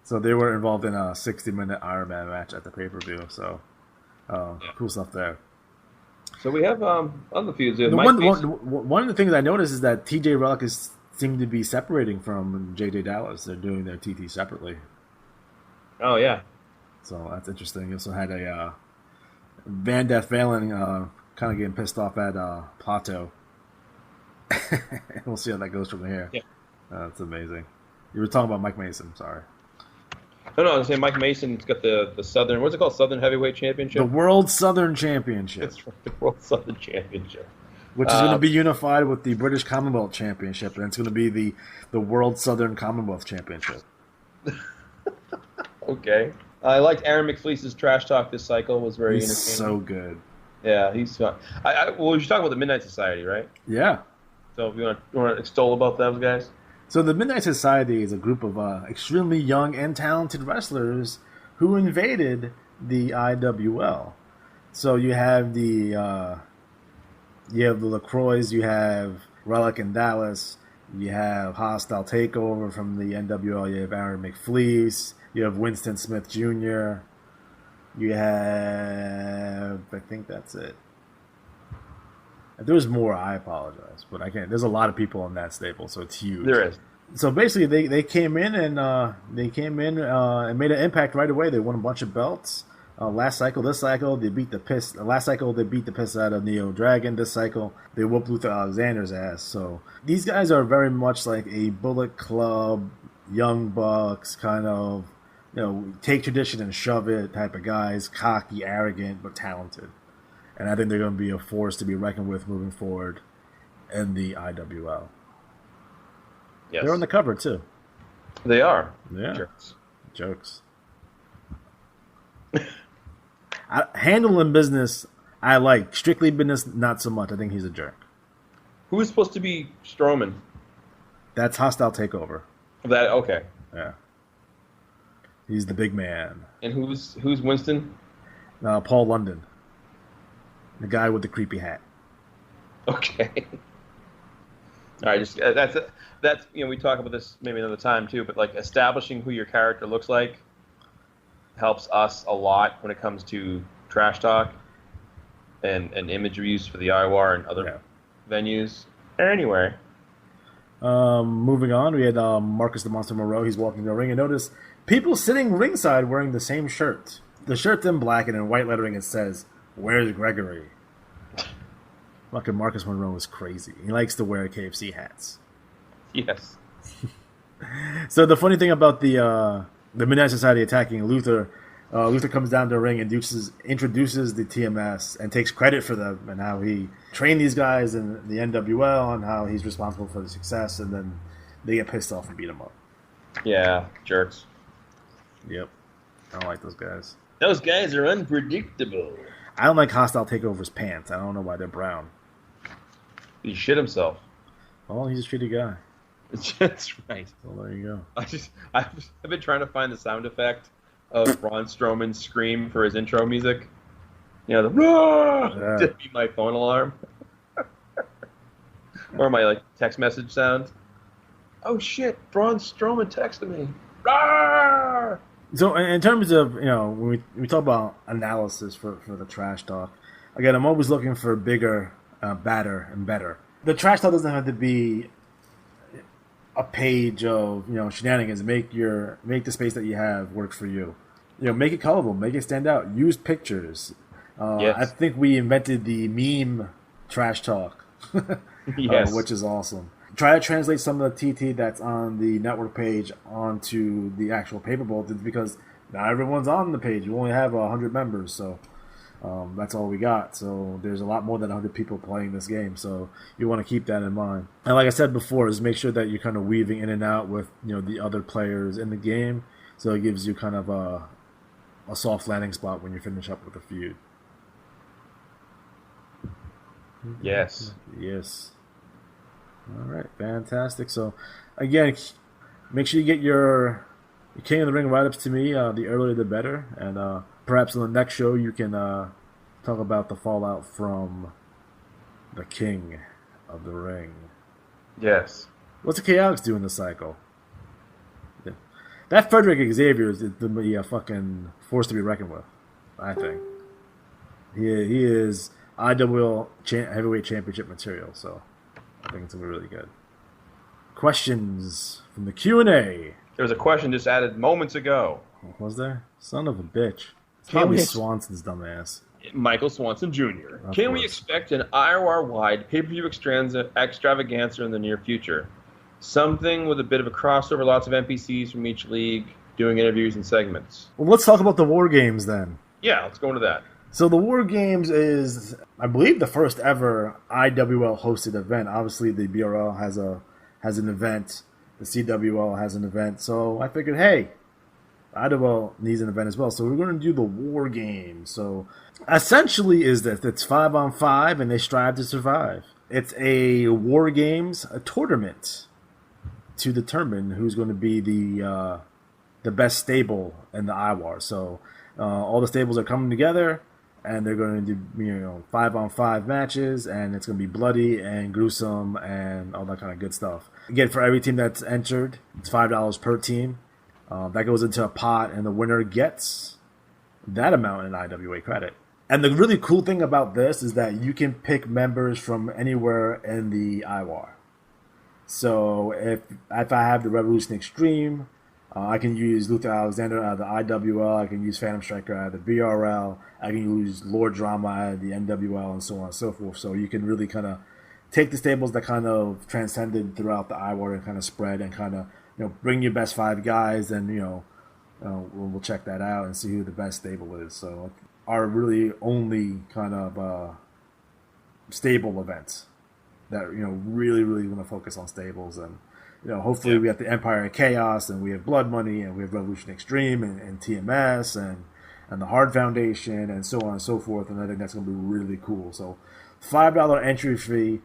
so they were involved in a 60-minute Iron Man match at the pay-per-view. So cool stuff there. So we have other feuds. One of the things I noticed is that TJ Relic seem to be separating from JJ Dallas. They're doing their TT separately. Oh yeah. So that's interesting. You also had a Van Death Valen kind of getting pissed off at Plato. We'll see how that goes from here. Yeah. That's amazing. You were talking about Mike Mason. Sorry. No, I was saying Mike Mason's got the Southern. What's it called? Southern Heavyweight Championship. The World Southern Championship. That's right. The World Southern Championship. Which is going to be unified with the British Commonwealth Championship, and it's going to be the World Southern Commonwealth Championship. Okay. I liked Aaron McFleece's trash talk this cycle. It was very entertaining. So good. Yeah, he's fun. Well, you're talking about the Midnight Society, right? Yeah. So you want to extol about those guys? So the Midnight Society is a group of extremely young and talented wrestlers who invaded the IWL. So you have the LaCroix, you have Relic and Dallas, you have Hostile Takeover from the NWL, you have Aaron McFleece, you have Winston Smith Jr., you have, I think that's it. If there's more, I apologize, but I can't. There's a lot of people in that stable, so it's huge. There is. So basically, they came in and made an impact right away. They won a bunch of belts. Last cycle, this cycle, they beat the piss. Last cycle, they beat the piss out of Neo Dragon. This cycle, they whooped Luther Alexander's ass. So these guys are very much like a Bullet Club, Young Bucks kind of, take tradition and shove it type of guys. Cocky, arrogant, but talented. And I think they're going to be a force to be reckoned with moving forward in the IWL. Yes. They're on the cover too. They are. Yeah. Jokes. Handling business, I like. Strictly business, not so much. I think he's a jerk. Who is supposed to be Strowman? That's Hostile Takeover. Okay. Yeah. He's the big man. And who's Winston? Paul London. The guy with the creepy hat. Okay. All right, that's we talk about this maybe another time too, but like establishing who your character looks like helps us a lot when it comes to trash talk and imagery use for the IWAR and other venues. Anyway. Moving on, we had Marcus the Monster Moreau. He's walking the ring and notice people sitting ringside wearing the same shirt. The shirt's in black and in white lettering it says, "Where's Gregory?" Fucking Marcus Monroe is crazy. He likes to wear KFC hats. Yes. So the funny thing about the Midnight Society attacking Luther, Luther comes down to the ring and introduces the TMS and takes credit for them and how he trained these guys in the NWL and how he's responsible for the success, and then they get pissed off and beat him up. Yeah, jerks. Yep. I don't like those guys. Those guys are unpredictable. I don't like Hostile Takeover's pants. I don't know why they're brown. He shit himself. Oh, he's a shitty guy. That's right. Well, there you go. I've been trying to find the sound effect of Braun Strowman's scream for his intro music. The roar to be my phone alarm. Or my text message sound. Oh shit, Braun Strowman texted me. Roar! So in terms of, when we talk about analysis for the trash talk, again, I'm always looking for bigger, badder, and better. The trash talk doesn't have to be a page of, shenanigans. Make the space that you have work for you. Make it colorful, make it stand out. Use pictures. Yes. I think we invented the meme trash talk, yes. Which is awesome. Try to translate some of the TT that's on the network page onto the actual paper bulletins because not everyone's on the page. You only have 100 members, so that's all we got. So there's a lot more than 100 people playing this game, so you want to keep that in mind. And like I said before, is make sure that you're kind of weaving in and out with the other players in the game, so it gives you kind of a soft landing spot when you finish up with a feud. Yes. Yes. All right, fantastic. So, again, make sure you get your King of the Ring write-ups to me. The earlier, the better. And perhaps on the next show, you can talk about the fallout from the King of the Ring. Yes. What's the Chaotix doing this cycle? Yeah. That Frederick Xavier is the fucking force to be reckoned with, I think. He is IWL Heavyweight Championship material, so I think it's going to be really good. Questions from the Q&A. There was a question just added moments ago. Was there? Son of a bitch. It's probably Swanson's dumbass. Michael Swanson Jr. Can we expect an IWAR-wide pay-per-view extravaganza in the near future? Something with a bit of a crossover, lots of NPCs from each league doing interviews and segments. Well, let's talk about the War Games then. Yeah, let's go into that. So the War Games is, I believe, the first ever IWL hosted event. Obviously, the BRL has an event. The CWL has an event. So I figured, hey, IWL needs an event as well. So we're going to do the War Games. So essentially is that it's 5-on-5 and they strive to survive. It's a War Games, a tournament to determine who's going to be the best stable in the IWAR. So all the stables are coming together. And they're going to do, 5-on-5 matches, and it's going to be bloody and gruesome and all that kind of good stuff. Again, for every team that's entered, it's $5 per team. That goes into a pot, and the winner gets that amount in IWA credit. And the really cool thing about this is that you can pick members from anywhere in the IWAR. So if I have the Revolution Extreme, I can use Luther Alexander out of the IWL. I can use Phantom Striker out of the BRL. I can use Lord Drama out of the NWL, and so on and so forth. So you can really kind of take the stables that kind of transcended throughout the IWAR and kind of spread and kind of bring your best 5 guys, and we'll check that out and see who the best stable is. So our really only kind of stable events that really want to focus on stables. And hopefully we have the Empire of Chaos, and we have Blood Money, and we have Revolution Extreme, and TMS, and the Hard Foundation, and so on and so forth. And I think that's going to be really cool. So $5 entry fee.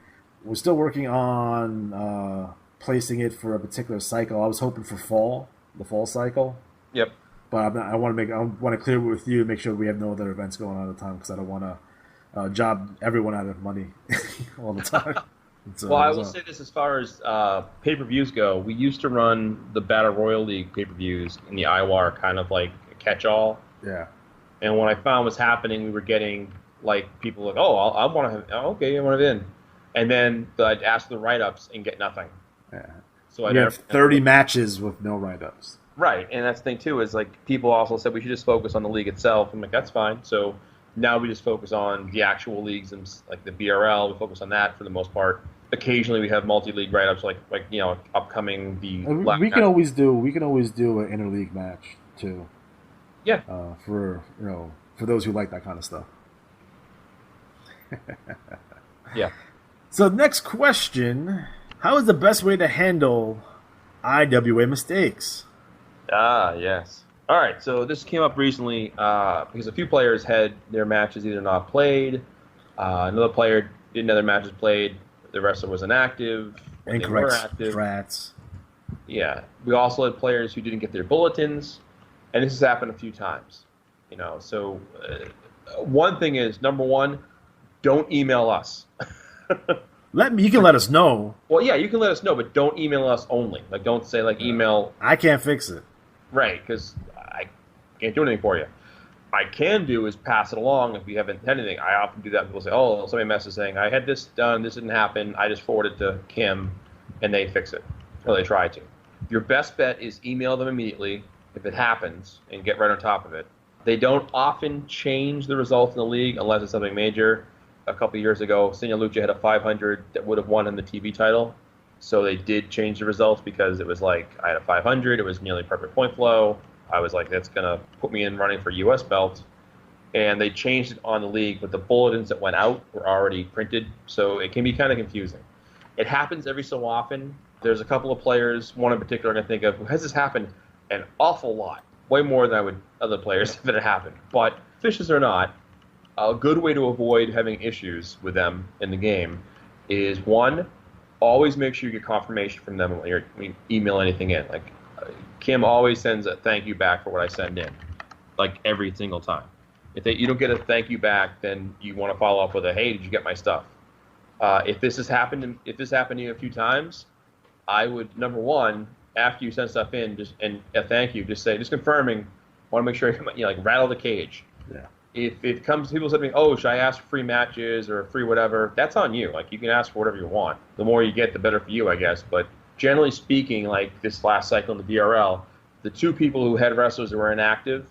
We're still working on placing it for a particular cycle. I was hoping for the fall cycle. Yep. But I want to clear it with you, make sure we have no other events going on at the time, because I don't want to job everyone out of money all the time. So, well, I will say this as far as pay-per-views go. We used to run the Battle Royal League pay-per-views in the IWAR kind of like a catch-all. Yeah. And what I found was happening, we were getting like people like, oh, I want to have, okay, I want it in. And then I'd ask for the write-ups and get nothing. Yeah. So I'd have 30 matches with no write-ups. Right, and that's the thing too, is like people also said we should just focus on the league itself. I'm like, that's fine. So now we just focus on the actual leagues, and like the BRL, we focus on that for the most part. Occasionally we have multi-league write-ups, like upcoming we can always do an interleague match too. Yeah. For those who like that kind of stuff. Yeah. So next question: how is the best way to handle IWA mistakes? Yes. All right, so this came up recently because a few players had their matches either not played, another player didn't have their matches played, the wrestler was inactive, incorrect active. strats. Yeah. We also had players who didn't get their bulletins, and this has happened a few times. So one thing is, number one, don't email us. You can let us know. Well, yeah, you can let us know, but don't email us only. Like, don't say, like, email. I can't fix it. Right, because I can't do anything for you. I can do is pass it along if you haven't had anything. I often do that. People say, oh, somebody messages saying, I had this done, this didn't happen. I just forwarded it to Kim, and they fix it. Or they try to. Your best bet is email them immediately if it happens and get right on top of it. They don't often change the results in the league unless it's something major. A couple years ago, Cena Lucha had a 500 that would have won him the TV title. So they did change the results because it was like, I had a 500, it was nearly perfect point flow. I was like, that's going to put me in running for US belt. And they changed it on the league, but the bulletins that went out were already printed. So it can be kind of confusing. It happens every so often. There's a couple of players, one in particular I can think of, who has this happened an awful lot. Way more than I would other players if it had happened. But fishes or not, a good way to avoid having issues with them in the game is, one, always make sure you get confirmation from them when you email anything in. Like, Kim always sends a thank you back for what I send in, like every single time. If you don't get a thank you back, then you want to follow up with a, hey, did you get my stuff? If this happened to you a few times, I would, number one, after you send stuff in, just and a thank you, just say, just confirming, want to make sure like rattle the cage. Yeah. If it comes, people say to me, oh, should I ask for free matches or free whatever? That's on you. Like, you can ask for whatever you want. The more you get, the better for you, I guess. But generally speaking, like this last cycle in the BRL, the two people who had wrestlers that were inactive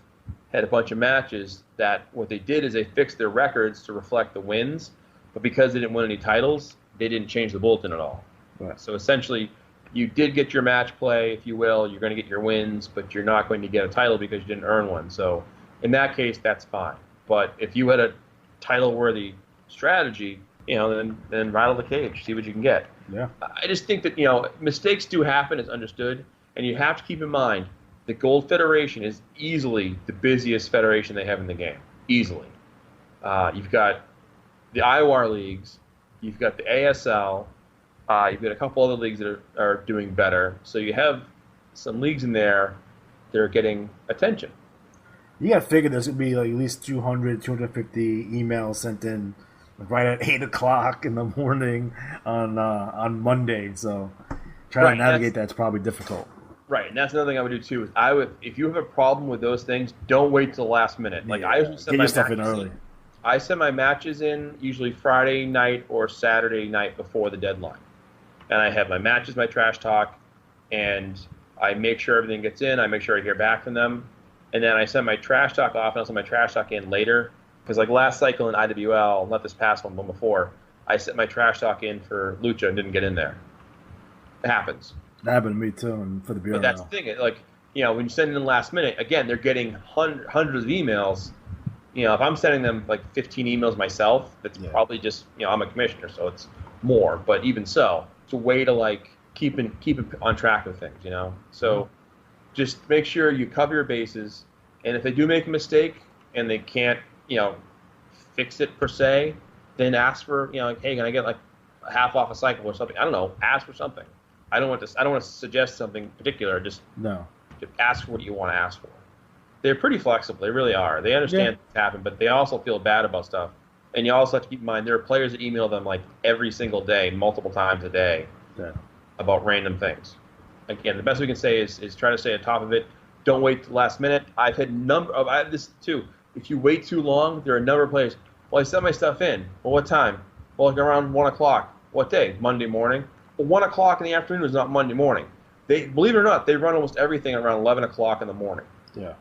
had a bunch of matches that what they did is they fixed their records to reflect the wins, but because they didn't win any titles, they didn't change the bulletin at all. Right. So essentially, you did get your match play, if you will. You're going to get your wins, but you're not going to get a title because you didn't earn one. So in that case, that's fine. But if you had a title-worthy strategy, then rattle the cage, see what you can get. Yeah. I just think that, mistakes do happen, it's understood, and you have to keep in mind the Gold Federation is easily the busiest federation they have in the game. Easily. You've got the IWAR leagues, you've got the ASL, you've got a couple other leagues that are doing better. So you have some leagues in there that are getting attention. You got to figure there's going to be like at least 200, 250 emails sent in right at 8 o'clock in the morning on Monday. So trying to navigate that's probably difficult. Right, and that's another thing I would do too. If you have a problem with those things, don't wait till the last minute. Like, I usually send get your stuff in early. I send my matches in usually Friday night or Saturday night before the deadline. and I have my matches, my trash talk, and I make sure everything gets in. I make sure I hear back from them, and then I send my trash talk off, and I'll send my trash talk in later. Because like last cycle in IWL, not this past one before, I sent my trash talk in for Lucha and didn't get in there. It happens. That happened to me too, and for the BRL. But that's the thing. Like, when you send it in last minute, again, they're getting hundreds of emails. If I'm sending them like 15 emails myself, that's probably just, I'm a commissioner, so it's more. But even so, it's a way to like keep it on track with things, So just make sure you cover your bases, and if they do make a mistake and they can't, fix it per se, then ask for, like, hey, can I get like half off a cycle or something? I don't know. Ask for something. I don't want to suggest something particular. Just ask for what you want to ask for. They're pretty flexible. They really are. They understand what's happened, but they also feel bad about stuff. And you also have to keep in mind there are players that email them like every single day, multiple times a day, about random things. Again, the best we can say is try to stay on top of it. Don't wait till the last minute. I have this too. If you wait too long, there are a number of players. Well, I sent my stuff in. Well, what time? Well, like around 1 o'clock. What day? Monday morning. Well, 1 o'clock in the afternoon is not Monday morning. They, believe it or not, they run almost everything around 11 o'clock in the morning. Yeah.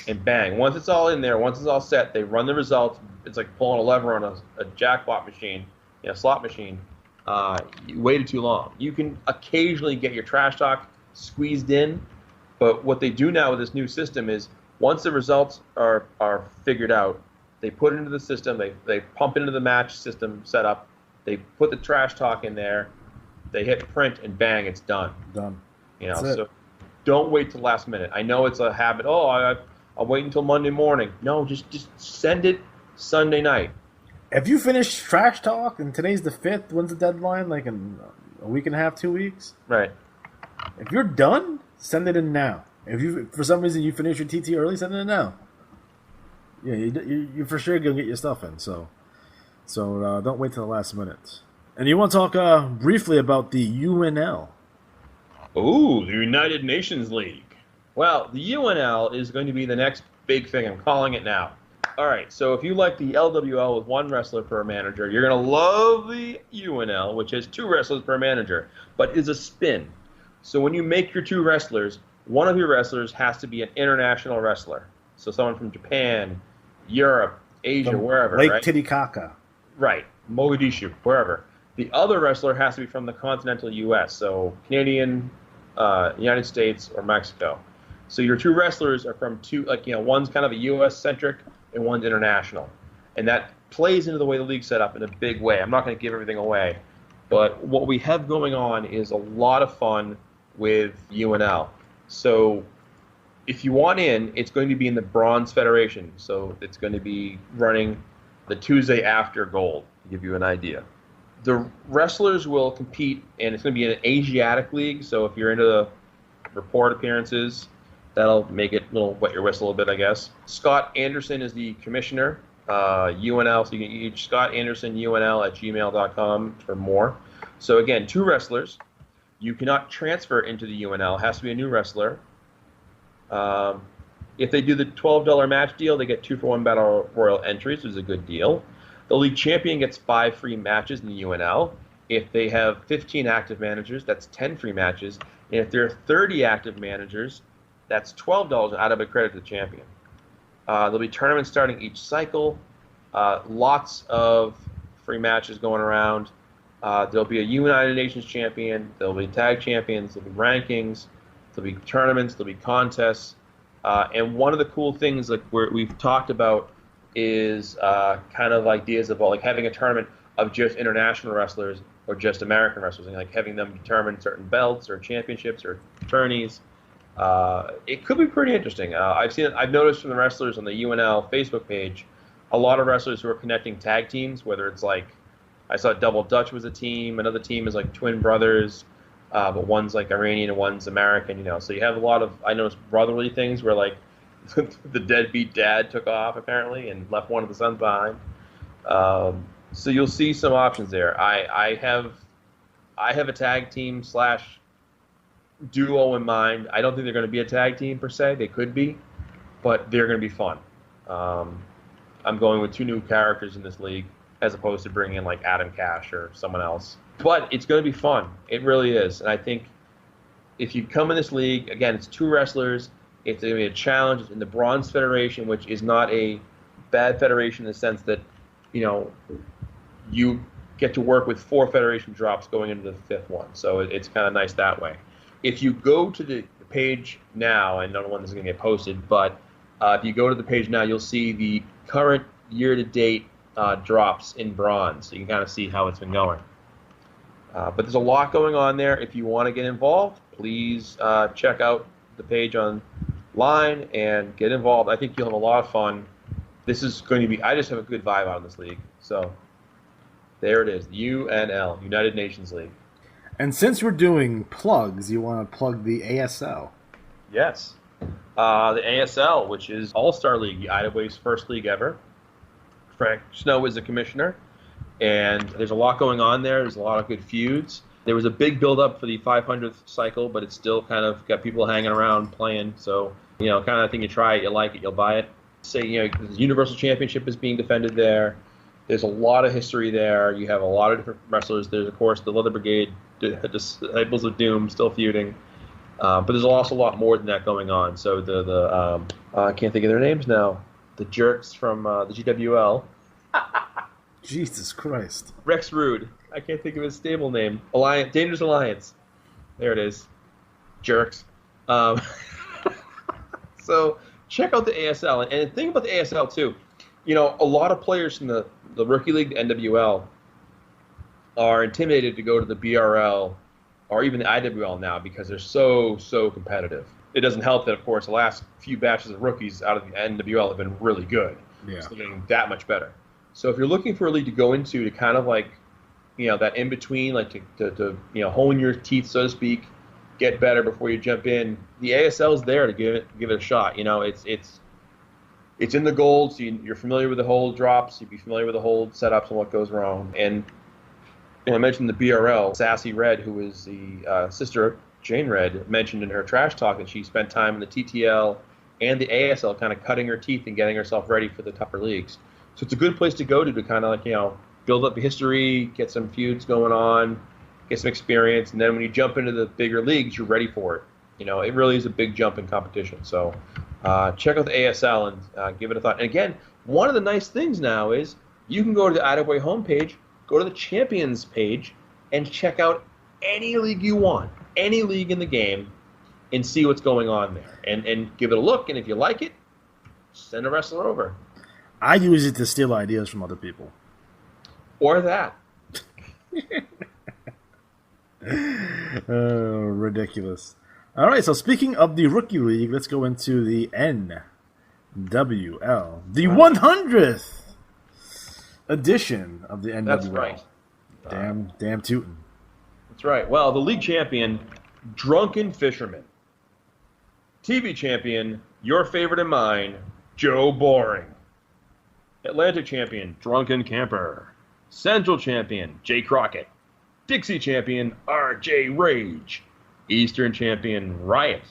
And bang, once it's all in there, once it's all set, they run the results. It's like pulling a lever on a jackpot machine, slot machine. You waited too long. You can occasionally get your trash talk squeezed in, but what they do now with this new system is once the results are figured out, they put it into the system, they pump it into the match system setup, they put the trash talk in there, they hit print, and bang, it's done. Done. So don't wait till the last minute. I know it's a habit. Oh, I'll wait until Monday morning. No, just send it Sunday night. Have you finished trash talk? And today's the 5th. When's the deadline? Like in a week and a half, 2 weeks? Right. If you're done, send it in now. If you, for some reason, you finish your TT early, send it in now. Yeah, you for sure gonna get your stuff in. So don't wait till the last minute. And you want to talk briefly about the UNL? Ooh, the United Nations League. Well, the UNL is going to be the next big thing. I'm calling it now. All right, so if you like the LWL with 1 wrestler per manager, you're going to love the UNL, which has 2 wrestlers per manager, but is a spin. So when you make your 2 wrestlers, one of your wrestlers has to be an international wrestler. So someone from Japan, Europe, Asia, wherever. Lake right? Titicaca. Right, Mogadishu, wherever. The other wrestler has to be from the continental U.S., so Canadian, United States, or Mexico. So your 2 wrestlers are from 2, one's kind of a U.S.-centric and one's international. And that plays into the way the league's set up in a big way. I'm not going to give everything away. But what we have going on is a lot of fun with UNL. So if you want in, it's going to be in the Bronze Federation. So it's going to be running the Tuesday after Gold, to give you an idea. The wrestlers will compete, and it's going to be an Asiatic league. So if you're into the report appearances, that'll make it a little wet your whistle a bit, I guess. Scott Anderson is the commissioner, UNL. So you can use Scott Anderson, UNL at gmail.com for more. So again, 2 wrestlers. You cannot transfer into the UNL. It has to be a new wrestler. If they do the $12 match deal, they get 2-for-1 Battle Royal entries, which is a good deal. The league champion gets 5 free matches in the UNL. If they have 15 active managers, that's 10 free matches. And if there are 30 active managers, that's $12 out of a credit to the champion. There'll be tournaments starting each cycle. Lots of free matches going around. There'll be a United Nations champion. There'll be tag champions. There'll be rankings. There'll be tournaments. There'll be contests. And one of the cool things we've talked about is kind of ideas about like having a tournament of just international wrestlers or just American wrestlers, and like having them determine certain belts or championships or tourneys. It could be pretty interesting. I've noticed from the wrestlers on the UNL Facebook page, a lot of wrestlers who are connecting tag teams, whether it's like, I saw Double Dutch was a team, another team is like twin brothers, but one's like Iranian and one's American, so you have a lot of, I noticed brotherly things where like the deadbeat dad took off apparently and left one of the sons behind. So you'll see some options there. I have a tag team / duo in mind. I don't think they're going to be a tag team per se. They could be, but they're going to be fun. I'm going with 2 new characters in this league. as opposed to bringing in like Adam Cash or someone else. But it's going to be fun. It really is. And I think if you come in this league, again, it's 2 wrestlers. It's going to be a challenge. It's in the Bronze Federation, which is not a bad federation in the sense that, you get to work with 4 federation drops going into the 5th one. So it's kind of nice that way. If you go to the page now, I don't know when this is going to get posted, but if you go to the page now, you'll see the current year-to-date drops in bronze. So you can kind of see how it's been going. But there's a lot going on there. If you want to get involved, please check out the page online and get involved. I think you'll have a lot of fun. This is going to be, I just have a good vibe out of this league. So there it is, UNL, United Nations League. And since we're doing plugs, you want to plug the ASL? Yes. The ASL, which is All-Star League, IWA's first league ever. Frank Snow is the commissioner. And there's a lot going on there. There's a lot of good feuds. There was a big build-up for the 500th cycle, but it's still kind of got people hanging around playing. So, kind of thing, you try it, you like it, you'll buy it. Say, the Universal Championship is being defended there. There's a lot of history there. You have a lot of different wrestlers. There's, of course, the Leather Brigade, the Disciples of Doom, still feuding. But there's also a lot more than that going on. So I can't think of their names now. The jerks from the GWL. Jesus Christ. Rex Rude. I can't think of his stable name. Dangerous Alliance. There it is. Jerks. So check out the ASL. And the thing about the ASL, too, a lot of players from the Rookie League, the NWL, are intimidated to go to the BRL or even the IWL now because they're so competitive. It doesn't help that, of course, the last few batches of rookies out of the NWL have been really good. Yeah. So they're getting that much better. So if you're looking for a league to go into to kind of like, that in between, like to hone your teeth, so to speak, get better before you jump in, the ASL is there to give it a shot. It's in the gold, so you're familiar with the hold drops, you'd be familiar with the hold setups and what goes wrong. And I mentioned the BRL, Sassy Red, who is the sister of Jane Red, mentioned in her trash talk that she spent time in the TTL and the ASL kind of cutting her teeth and getting herself ready for the tougher leagues. So it's a good place to go to kind of like, build up a history, get some feuds going on, get some experience, and then when you jump into the bigger leagues, you're ready for it. It really is a big jump in competition. So check out the ASL and give it a thought. And again, one of the nice things now is you can go to the IWA homepage, go to the Champions page, and check out any league you want, any league in the game, and see what's going on there. And give it a look, and if you like it, send a wrestler over. I use it to steal ideas from other people. Or that. Ridiculous. All right, so speaking of the Rookie League, let's go into the NWL, the 100th edition of the NWL. That's right. Damn tootin'. That's right. Well, the league champion, Drunken Fisherman. TV champion, your favorite and mine, Joe Boring. Atlantic champion, Drunken Camper. Central champion, Jay Crockett. Dixie champion, RJ Rage. Eastern champion, Riot.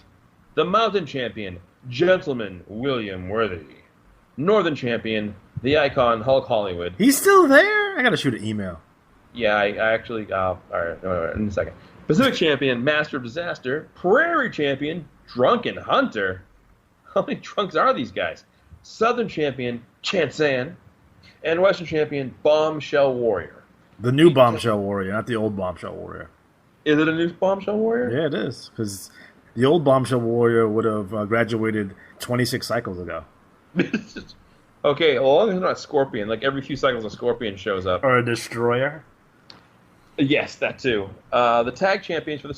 The Mountain champion, Gentleman William Worthy. Northern champion, the icon Hulk Hollywood. He's still there? I gotta shoot an email. Yeah, I actually, all right, in a second. Pacific champion, Master of Disaster. Prairie champion, Drunken Hunter. How many drunks are these guys? Southern champion, Chansan. And Western champion, Bombshell Warrior. The new Bombshell Warrior, not the old Bombshell Warrior. Is it a new Bombshell Warrior? Yeah, it is. Because the old Bombshell Warrior would have graduated 26 cycles ago. Okay, well, as long as it's not Scorpion. Like every few cycles, a Scorpion shows up. Or a Destroyer? Yes, that too. The tag champions for the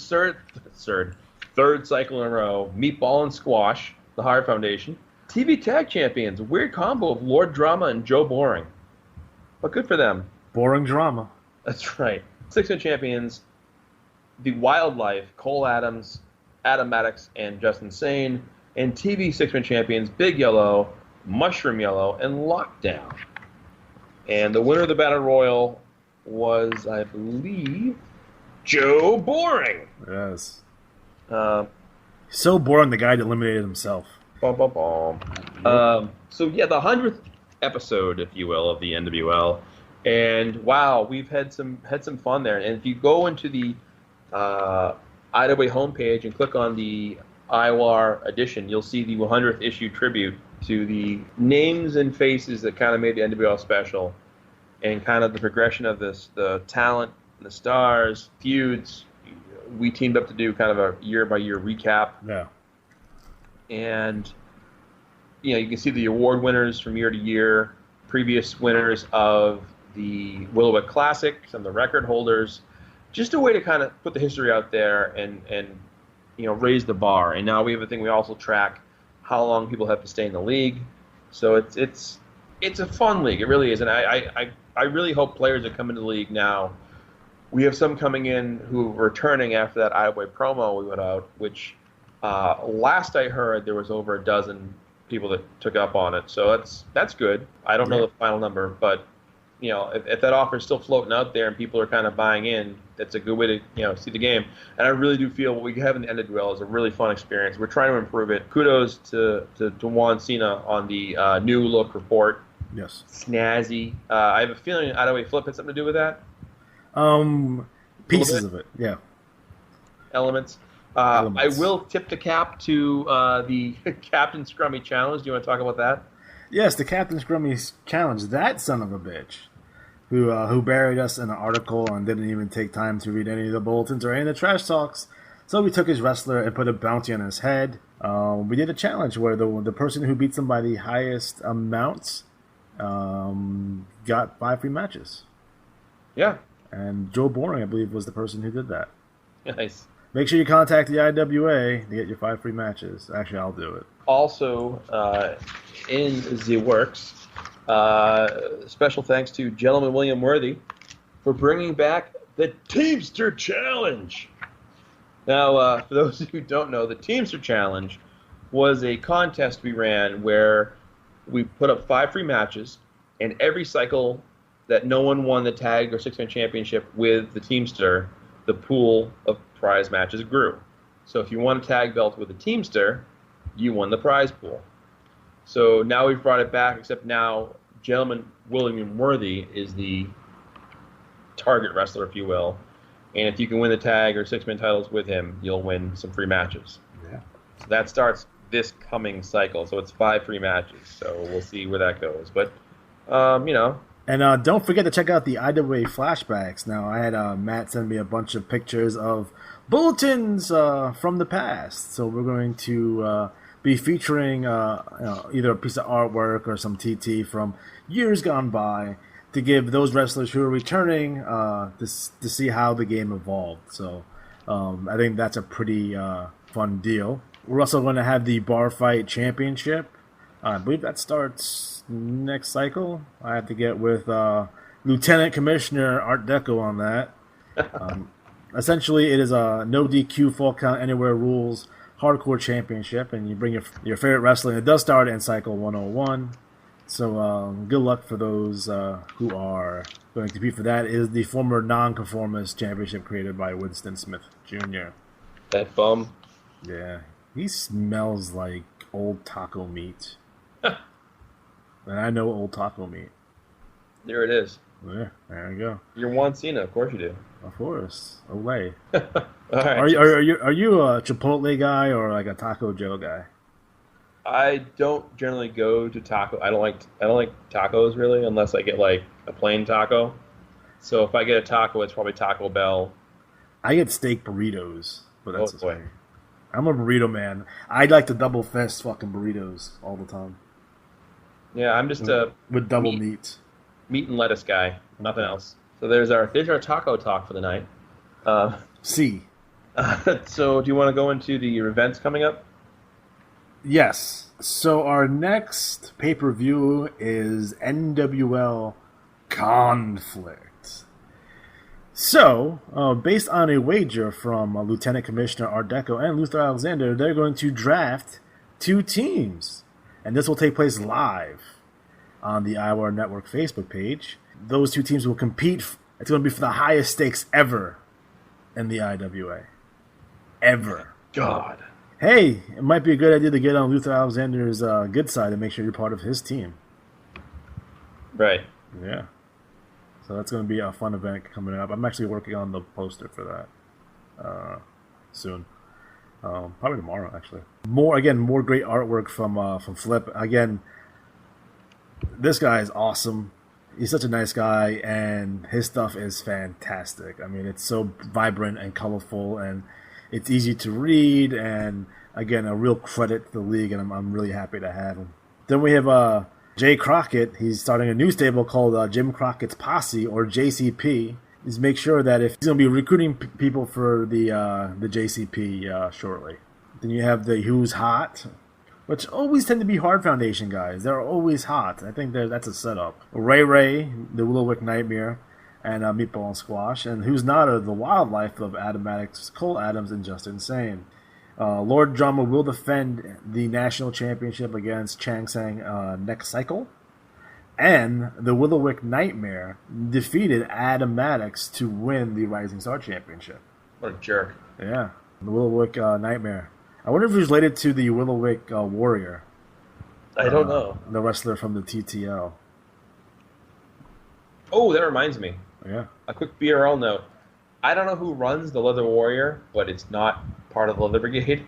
third cycle in a row, Meatball and Squash, the Hard Foundation. TV tag champions, a weird combo of Lord Drama and Joe Boring. But good for them. Boring drama. That's right. Six-man champions, the Wildlife, Cole Adams, Adam Maddox, and Justin Sane. And TV six-man champions, Big Yellow, Mushroom Yellow, and Lockdown. And the winner of the Battle Royal was, I believe, Joe Boring. Yes. So boring, the guy eliminated himself. So, yeah, the 100th episode, if you will, of the NWL. And wow, we've had some fun there. And if you go into the IWA homepage and click on the IWAR edition, you'll see the 100th issue tribute to the names and faces that kind of made the NWO special, and kind of the progression of this, the talent, the stars, feuds. We teamed up to do kind of a year-by-year recap. Yeah. And, you can see the award winners from year to year, previous winners of the Willowick Classic, some of the record holders. Just a way to kind of put the history out there and raise the bar. And now we have a thing, we also track how long people have to stay in the league. So it's a fun league. It really is. And I really hope players that come into the league now, we have some coming in who are returning after that IWA promo we put out, which last I heard there was over a dozen people that took up on it. So that's good. I don't know the final number, but if that offer is still floating out there and people are kind of buying in, that's a good way to see the game. And I really do feel what we have in the NWO is a really fun experience. We're trying to improve it. Kudos to Juan Cena on the new look report. Yes. Snazzy. I have a feeling IWA Flip had something to do with that. Pieces of it, yeah. Elements. I will tip the cap to the Captain Scrummy Challenge. Do you want to talk about that? Yes, the Captain Scrummy Challenge. That son of a bitch, who buried us in an article and didn't even take time to read any of the bulletins or any of the trash talks. So we took his wrestler and put a bounty on his head. We did a challenge where the person who beats him by the highest amounts got 5 free matches. Yeah. And Joe Boring, I believe, was the person who did that. Nice. Make sure you contact the IWA to get your 5 free matches. Actually, I'll do it. Also, in the works, special thanks to Gentleman William Worthy for bringing back the Teamster Challenge. Now, for those who don't know, the Teamster Challenge was a contest we ran where we put up 5 free matches, and every cycle that no one won the tag or 6-man championship with the Teamster, the pool of prize matches grew. So if you won a tag belt with a Teamster, you won the prize pool. So now we've brought it back, except now Gentleman William Worthy is the target wrestler, if you will. And if you can win the tag or 6-man titles with him, you'll win some free matches. Yeah. So that starts this coming cycle. So it's 5 free matches. So we'll see where that goes. But, And don't forget to check out the IWA flashbacks. Now, I had Matt send me a bunch of pictures of bulletins from the past. So we're going to be featuring either a piece of artwork or some TT from years gone by to give those wrestlers who are returning to see how the game evolved. So I think that's a pretty fun deal. We're also going to have the Bar Fight Championship. I believe that starts next cycle. I have to get with Lieutenant Commissioner Art Deco on that. Essentially, it is a no DQ, full count, anywhere rules, hardcore championship, and you bring your favorite wrestler. It does start in cycle 101. So good luck for those who are going to compete for that. It is the former non-conformist championship created by Winston Smith Jr. That bum. Yeah, he smells like old taco meat. And I know old taco meat. There it is. Yeah, there you go. You're Juan Cena, of course you do. Of course, Olay. All right. Are you a Chipotle guy or like a Taco Joe guy? I don't generally go to taco. I don't like tacos really, unless I get like a plain taco. So if I get a taco, it's probably Taco Bell. I get steak burritos, but that's Oh, boy. me. I'm a burrito man. I like to double fist fucking burritos all the time. Yeah, I'm just a with double meat and lettuce guy. Nothing else. So there's our taco talk for the night. C. So do you want to go into the events coming up? Yes. So our next pay-per-view is NWO Conflict. So, based on a wager from Lieutenant Commissioner Art Deco and Luther Alexander, they're going to draft 2 teams. And this will take place live on the IWAR Network Facebook page. Those 2 teams will compete. It's going to be for the highest stakes ever in the IWA. Ever. God. Hey, it might be a good idea to get on Luther Alexander's good side and make sure you're part of his team. Right. Yeah. So that's going to be a fun event coming up. I'm actually working on the poster for that soon. Probably tomorrow, actually. More great artwork from Flip. Again, this guy is awesome. He's such a nice guy, and his stuff is fantastic. I mean, it's so vibrant and colorful, and it's easy to read, and again, a real credit to the league, and I'm really happy to have him. Then we have Jay Crockett. He's starting a new stable called Jim Crockett's Posse, or JCP. Is make sure that if he's going to be recruiting people for the JCP shortly. Then you have the Who's Hot, which always tend to be Hard Foundation guys. They're always hot. I think that's a setup. Ray, the Willowwick Nightmare, and Meatball and Squash. And Who's Not are the Wildlife of Adam Maddox, Cole Adams, and Just Insane. Lord Drama will defend the national championship against Chang Sang next cycle. And the Willowwick Nightmare defeated Adam Maddox to win the Rising Star Championship. What a jerk. Yeah, the Willowwick Nightmare. I wonder if he's related to the Willowwick Warrior. I don't know. The wrestler from the TTL. Oh, that reminds me. Yeah. A quick BRL note. I don't know who runs the Leather Warrior, but it's not part of the Leather Brigade.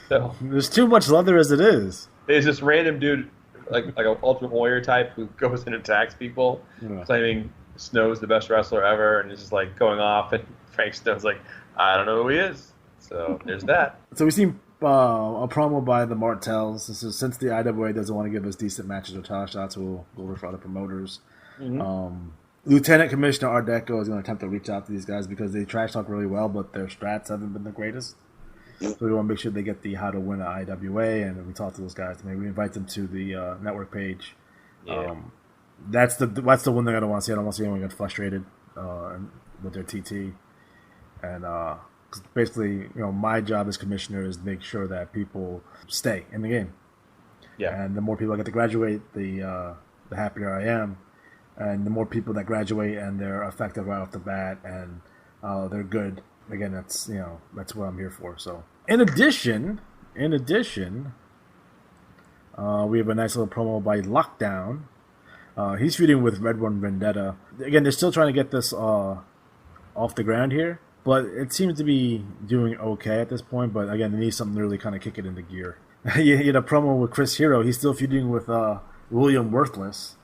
So there's too much leather as it is. There's this random dude, like an Ultimate Warrior type, who goes and attacks people, claiming Snow's the best wrestler ever, and is just like going off. And Frank Snow's like, I don't know who he is. So there's that. So we've seen a promo by the Martells. This is, since the IWA doesn't want to give us decent matches or title shots, we'll refer to other promoters. Mm-hmm. Lieutenant Commissioner Art Deco is going to attempt to reach out to these guys because they trash talk really well, but their strats haven't been the greatest. So we want to make sure they get the how to win an IWA, and we talk to those guys. Maybe we invite them to the network page. Yeah. That's the one thing I don't want to see. I don't want to see anyone get frustrated with their TT. And cause basically, my job as commissioner is to make sure that people stay in the game. Yeah. And the more people I get to graduate, the happier I am. And the more people that graduate and they're effective right off the bat and they're good. Again, that's what I'm here for. So, in addition, we have a nice little promo by Lockdown. He's feuding with Red One Vendetta. Again, they're still trying to get this off the ground here, but it seems to be doing okay at this point. But again, they need something to really kind of kick it into gear. You had a promo with Chris Hero. He's still feuding with William Worthless.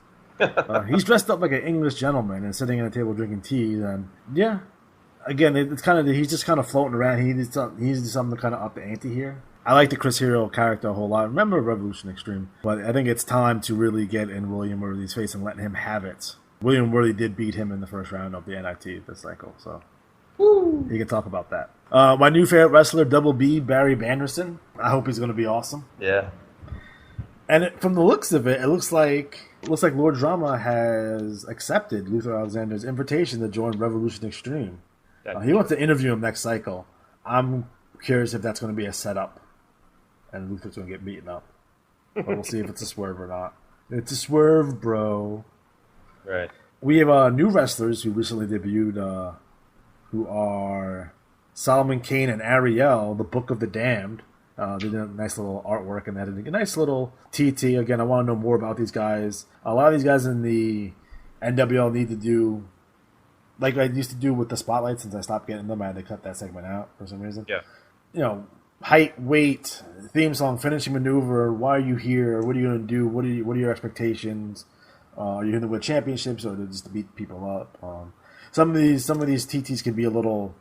He's dressed up like an English gentleman and sitting at a table drinking tea. And yeah. Again, it's kind of he's just kind of floating around. He needs something to kind of up the ante here. I like the Chris Hero character a whole lot. Remember Revolution Extreme, but I think it's time to really get in William Worthy's face and let him have it. William Worthy did beat him in the first round of the NIT this cycle, so you can talk about that. My new favorite wrestler, Double B, Barry Banderson. I hope he's going to be awesome. Yeah. And from the looks of it, it looks like Lord Drama has accepted Luther Alexander's invitation to join Revolution Extreme. He wants to interview him next cycle. I'm curious if that's going to be a setup and Luther's going to get beaten up. But we'll see if it's a swerve or not. It's a swerve, bro. Right. We have new wrestlers who recently debuted who are Solomon Kane and Ariel, the Book of the Damned. They did a nice little artwork and had a nice little TT. Again, I want to know more about these guys. A lot of these guys in the NWL need to do like I used to do with the spotlights. Since I stopped getting them, I had to cut that segment out for some reason. Yeah. Height, weight, theme song, finishing maneuver. Why are you here? What are you going to do? What are your expectations? Are you going to win championships or just to beat people up? Some of these TTs can be a little.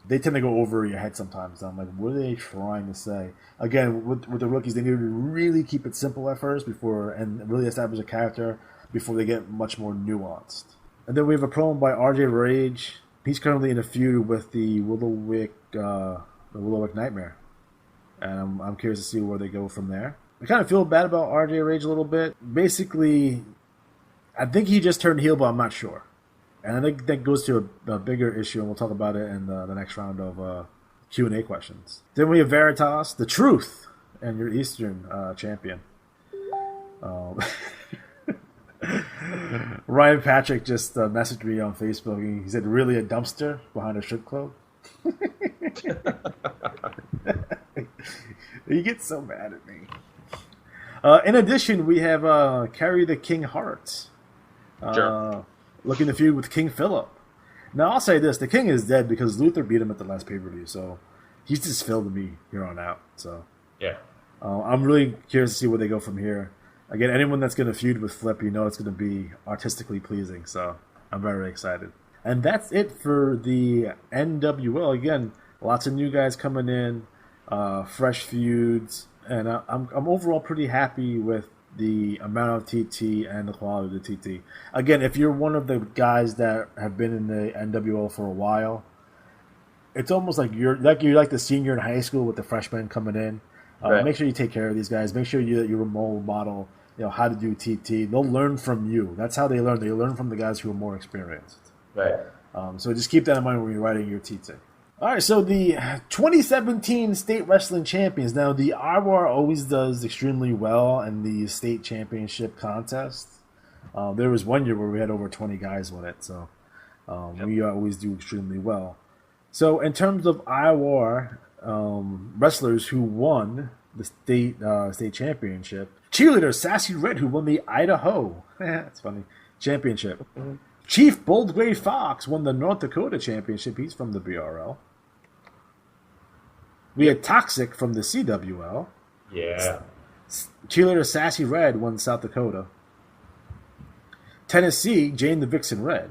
They tend to go over your head sometimes. I'm like, what are they trying to say? Again, with the rookies, they need to really keep it simple at first and really establish a character before they get much more nuanced. And then we have a promo by RJ Rage. He's currently in a feud with the Willowwick Nightmare. And I'm curious to see where they go from there. I kind of feel bad about RJ Rage a little bit. Basically, I think he just turned heel, but I'm not sure. And I think that goes to a bigger issue, and we'll talk about it in the next round of Q&A questions. Then we have Veritas, The Truth, and your Eastern champion. Ryan Patrick just messaged me on Facebook. He said, really a dumpster behind a strip club? He gets so mad at me. In addition, we have Carry the King Heart. Sure. Looking to feud with King Philip. Now, I'll say this. The King is dead because Luther beat him at the last pay-per-view, so he's just filled to me here on out. So Yeah. I'm really curious to see where they go from here. Again, anyone that's going to feud with Flip, you know it's going to be artistically pleasing, so I'm very excited. And that's it for the NWO. Again, lots of new guys coming in, fresh feuds, and I'm overall pretty happy with the amount of TT and the quality of the TT. Again, if you're one of the guys that have been in the NWO for a while, it's almost like you're like the senior in high school with the freshmen coming in. Right. Make sure you take care of these guys. Make sure you're a role model. How to do TT. They'll learn from you. That's how they learn. They learn from the guys who are more experienced. Right. So just keep that in mind when you're writing your TT. All right, so the 2017 State Wrestling Champions. Now, the IWAR always does extremely well in the State Championship contest. There was one year where we had over 20 guys win it, so we always do extremely well. So in terms of IWAR wrestlers who won the State Championship, cheerleader Sassy Red, who won the Idaho, that's funny, championship. Chief Bold Gray Fox won the North Dakota Championship. He's from the BRL. We had Toxic from the CWL. Yeah. Cheerleader Sassy Red won South Dakota. Tennessee, Jane the Vixen Red.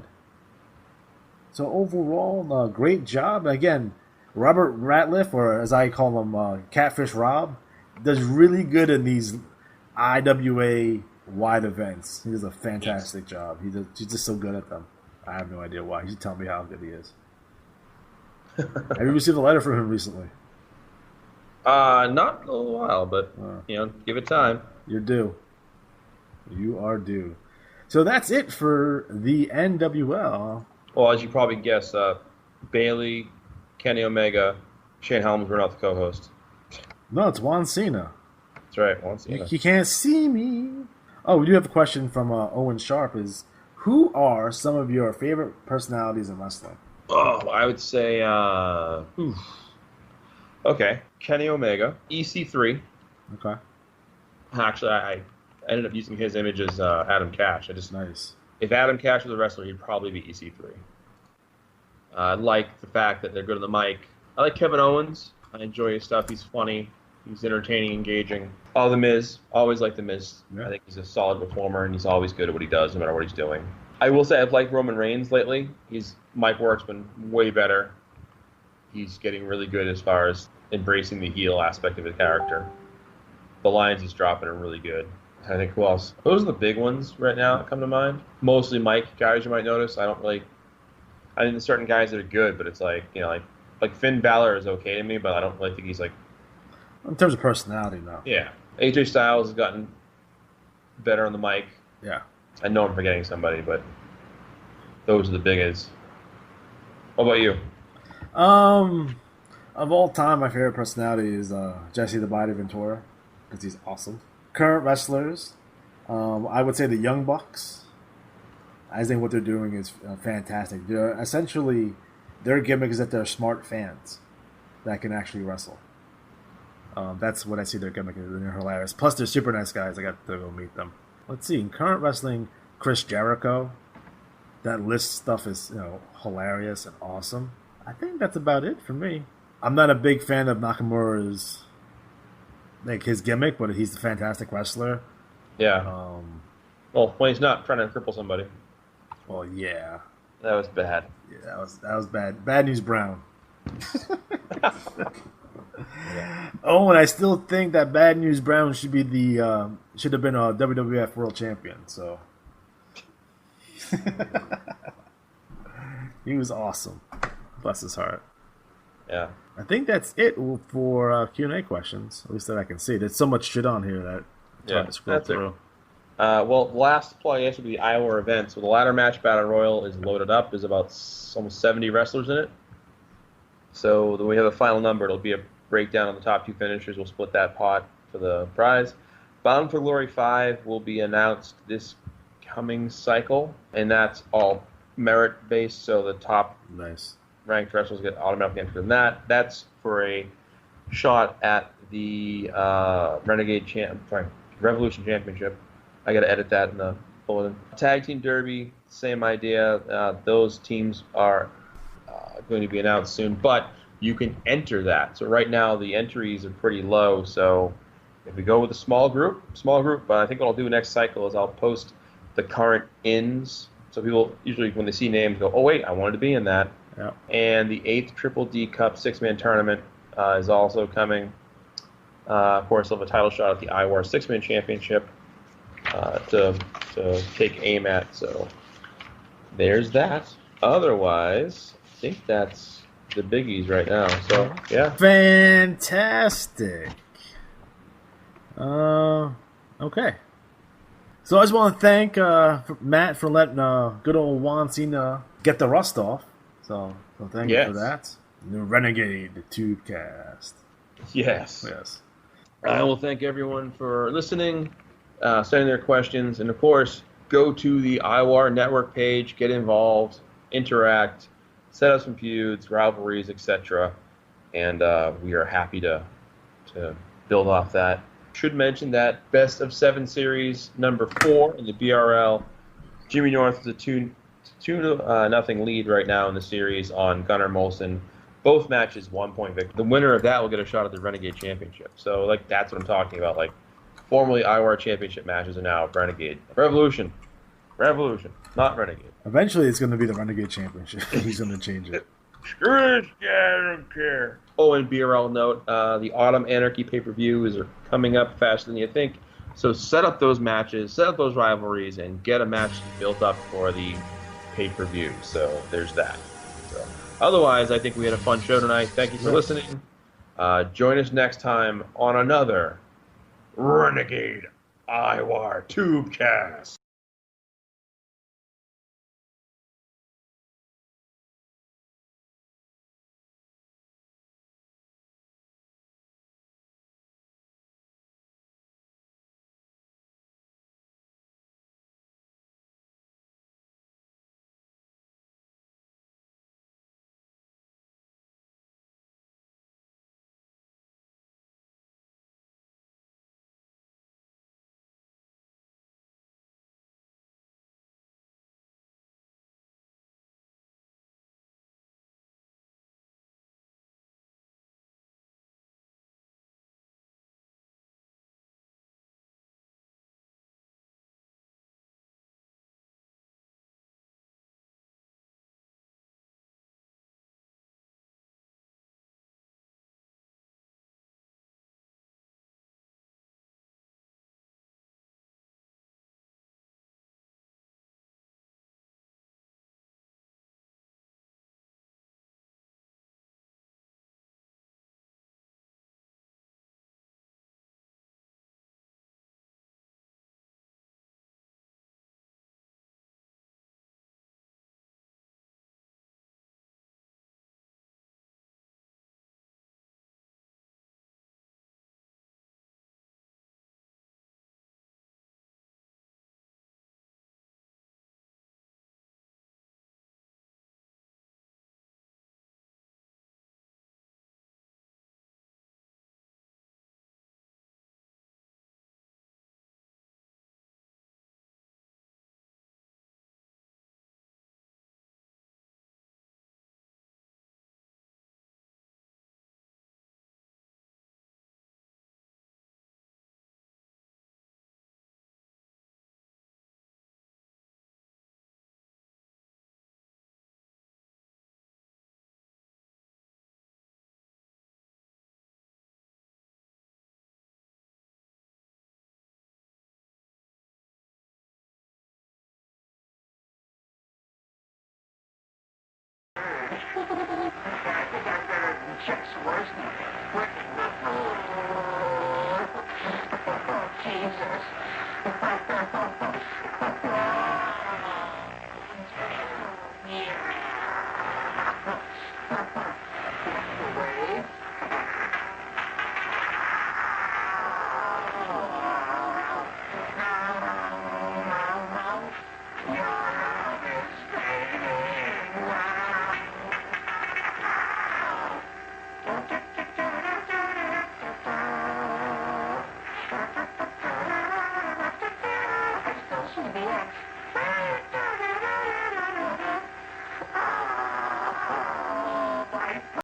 So overall, great job. Again, Robert Ratliff, or as I call him, Catfish Rob, does really good in these IWA wide events. He does a fantastic job. He's just so good at them. I have no idea why. He should tell me how good he is. Have you received a letter from him recently? Not in a little while, but give it time. You're due. You are due. So that's it for the NWL. Well, as you probably guess, Bailey, Kenny Omega, Shane Helms were not the co-host. No, it's Juan Cena. That's right, Juan Cena. You can't see me. Oh, we do have a question from Owen Sharp. Who are some of your favorite personalities in wrestling? Oh, I would say, okay, Kenny Omega, EC3. Okay. Actually, I ended up using his image as Adam Cash. Nice. If Adam Cash was a wrestler, he'd probably be EC3. I like the fact that they're good on the mic. I like Kevin Owens. I enjoy his stuff. He's funny. He's entertaining, engaging. The Miz. Always like The Miz. Yeah. I think he's a solid performer, and he's always good at what he does, no matter what he's doing. I will say I've liked Roman Reigns lately. His mic work's been way better. He's getting really good as far as embracing the heel aspect of his character. The lines he's dropping are really good. I think who else? Those are the big ones right now that come to mind. Mostly mic guys you might notice. I mean, there's certain guys that are good, but it's like Finn Balor is okay to me, but I don't really think he's like. In terms of personality, no. Yeah. AJ Styles has gotten better on the mic. Yeah. I know I'm forgetting somebody, but those are the biggest. What about you? Of all time, my favorite personality is Jesse the Body Ventura, because he's awesome. Current wrestlers, I would say the Young Bucks. I think what they're doing is fantastic. They're essentially, their gimmick is that they're smart fans that can actually wrestle. That's what I see their gimmick is, and they're hilarious. Plus, they're super nice guys. I got to go meet them. Let's see. In current wrestling, Chris Jericho. That list stuff is hilarious and awesome. I think that's about it for me. I'm not a big fan of Nakamura's his gimmick, but he's a fantastic wrestler. Yeah. Well, when he's not trying to cripple somebody. Well, yeah. That was bad. Yeah, that was bad. Bad News Brown. Yeah. Oh, and I still think that Bad News Brown should have been a WWF World Champion. So he was awesome. Bless his heart. Yeah. I think that's it for Q&A questions. At least that I can see. There's so much shit on here that it's hard to scroll through. Well, the last play would be the IWAR event. So the ladder match battle royal is loaded up. There's about almost 70 wrestlers in it. So we have a final number. It'll be a breakdown on the top two finishers. We'll split that pot for the prize. Bound for Glory 5 will be announced this coming cycle, and that's all merit-based, so the top ranked wrestlers get automatically entered in that. That's for a shot at the Revolution Championship. I got to edit that in the Tag Team Derby, same idea. Those teams are going to be announced soon, but you can enter that. So right now the entries are pretty low. So if we go with a small group, but I think what I'll do next cycle is I'll post the current ins. So people usually when they see names go, oh wait, I wanted to be in that. Yeah. And the 8th Triple D Cup 6-man tournament is also coming. Of course, they'll have a title shot at the IWAR 6-man championship to take aim at. So there's that. Otherwise, I think that's the biggies right now. So yeah. Fantastic. Okay. So I just want to thank Matt for letting good old Juan Cena get the rust off. So thank you for that. The Renegade, the Tubecast. Yes. Yes. I will thank everyone for listening, sending their questions, and of course, go to the IWAR network page, get involved, interact, set up some feuds, rivalries, etc. And we are happy to build off that. Should mention that best of 7 series number 4 in the BRL. Jimmy North is a 2-0 lead right now in the series on Gunnar Molson. Both matches 1-point victory. The winner of that will get a shot at the Renegade Championship. So that's what I'm talking about. Formerly IWAR Championship matches are now Renegade. Revolution, not Renegade. Eventually, it's going to be the Renegade Championship. He's going to change it. Screw this guy, I don't care. Oh, and BRL note, the Autumn Anarchy pay-per-view is coming up faster than you think. So set up those matches, set up those rivalries, and get a match built up for the pay-per-view. So there's that. So, otherwise, I think we had a fun show tonight. Thank you for listening. Join us next time on another Renegade IWAR Tubecast. Should be back.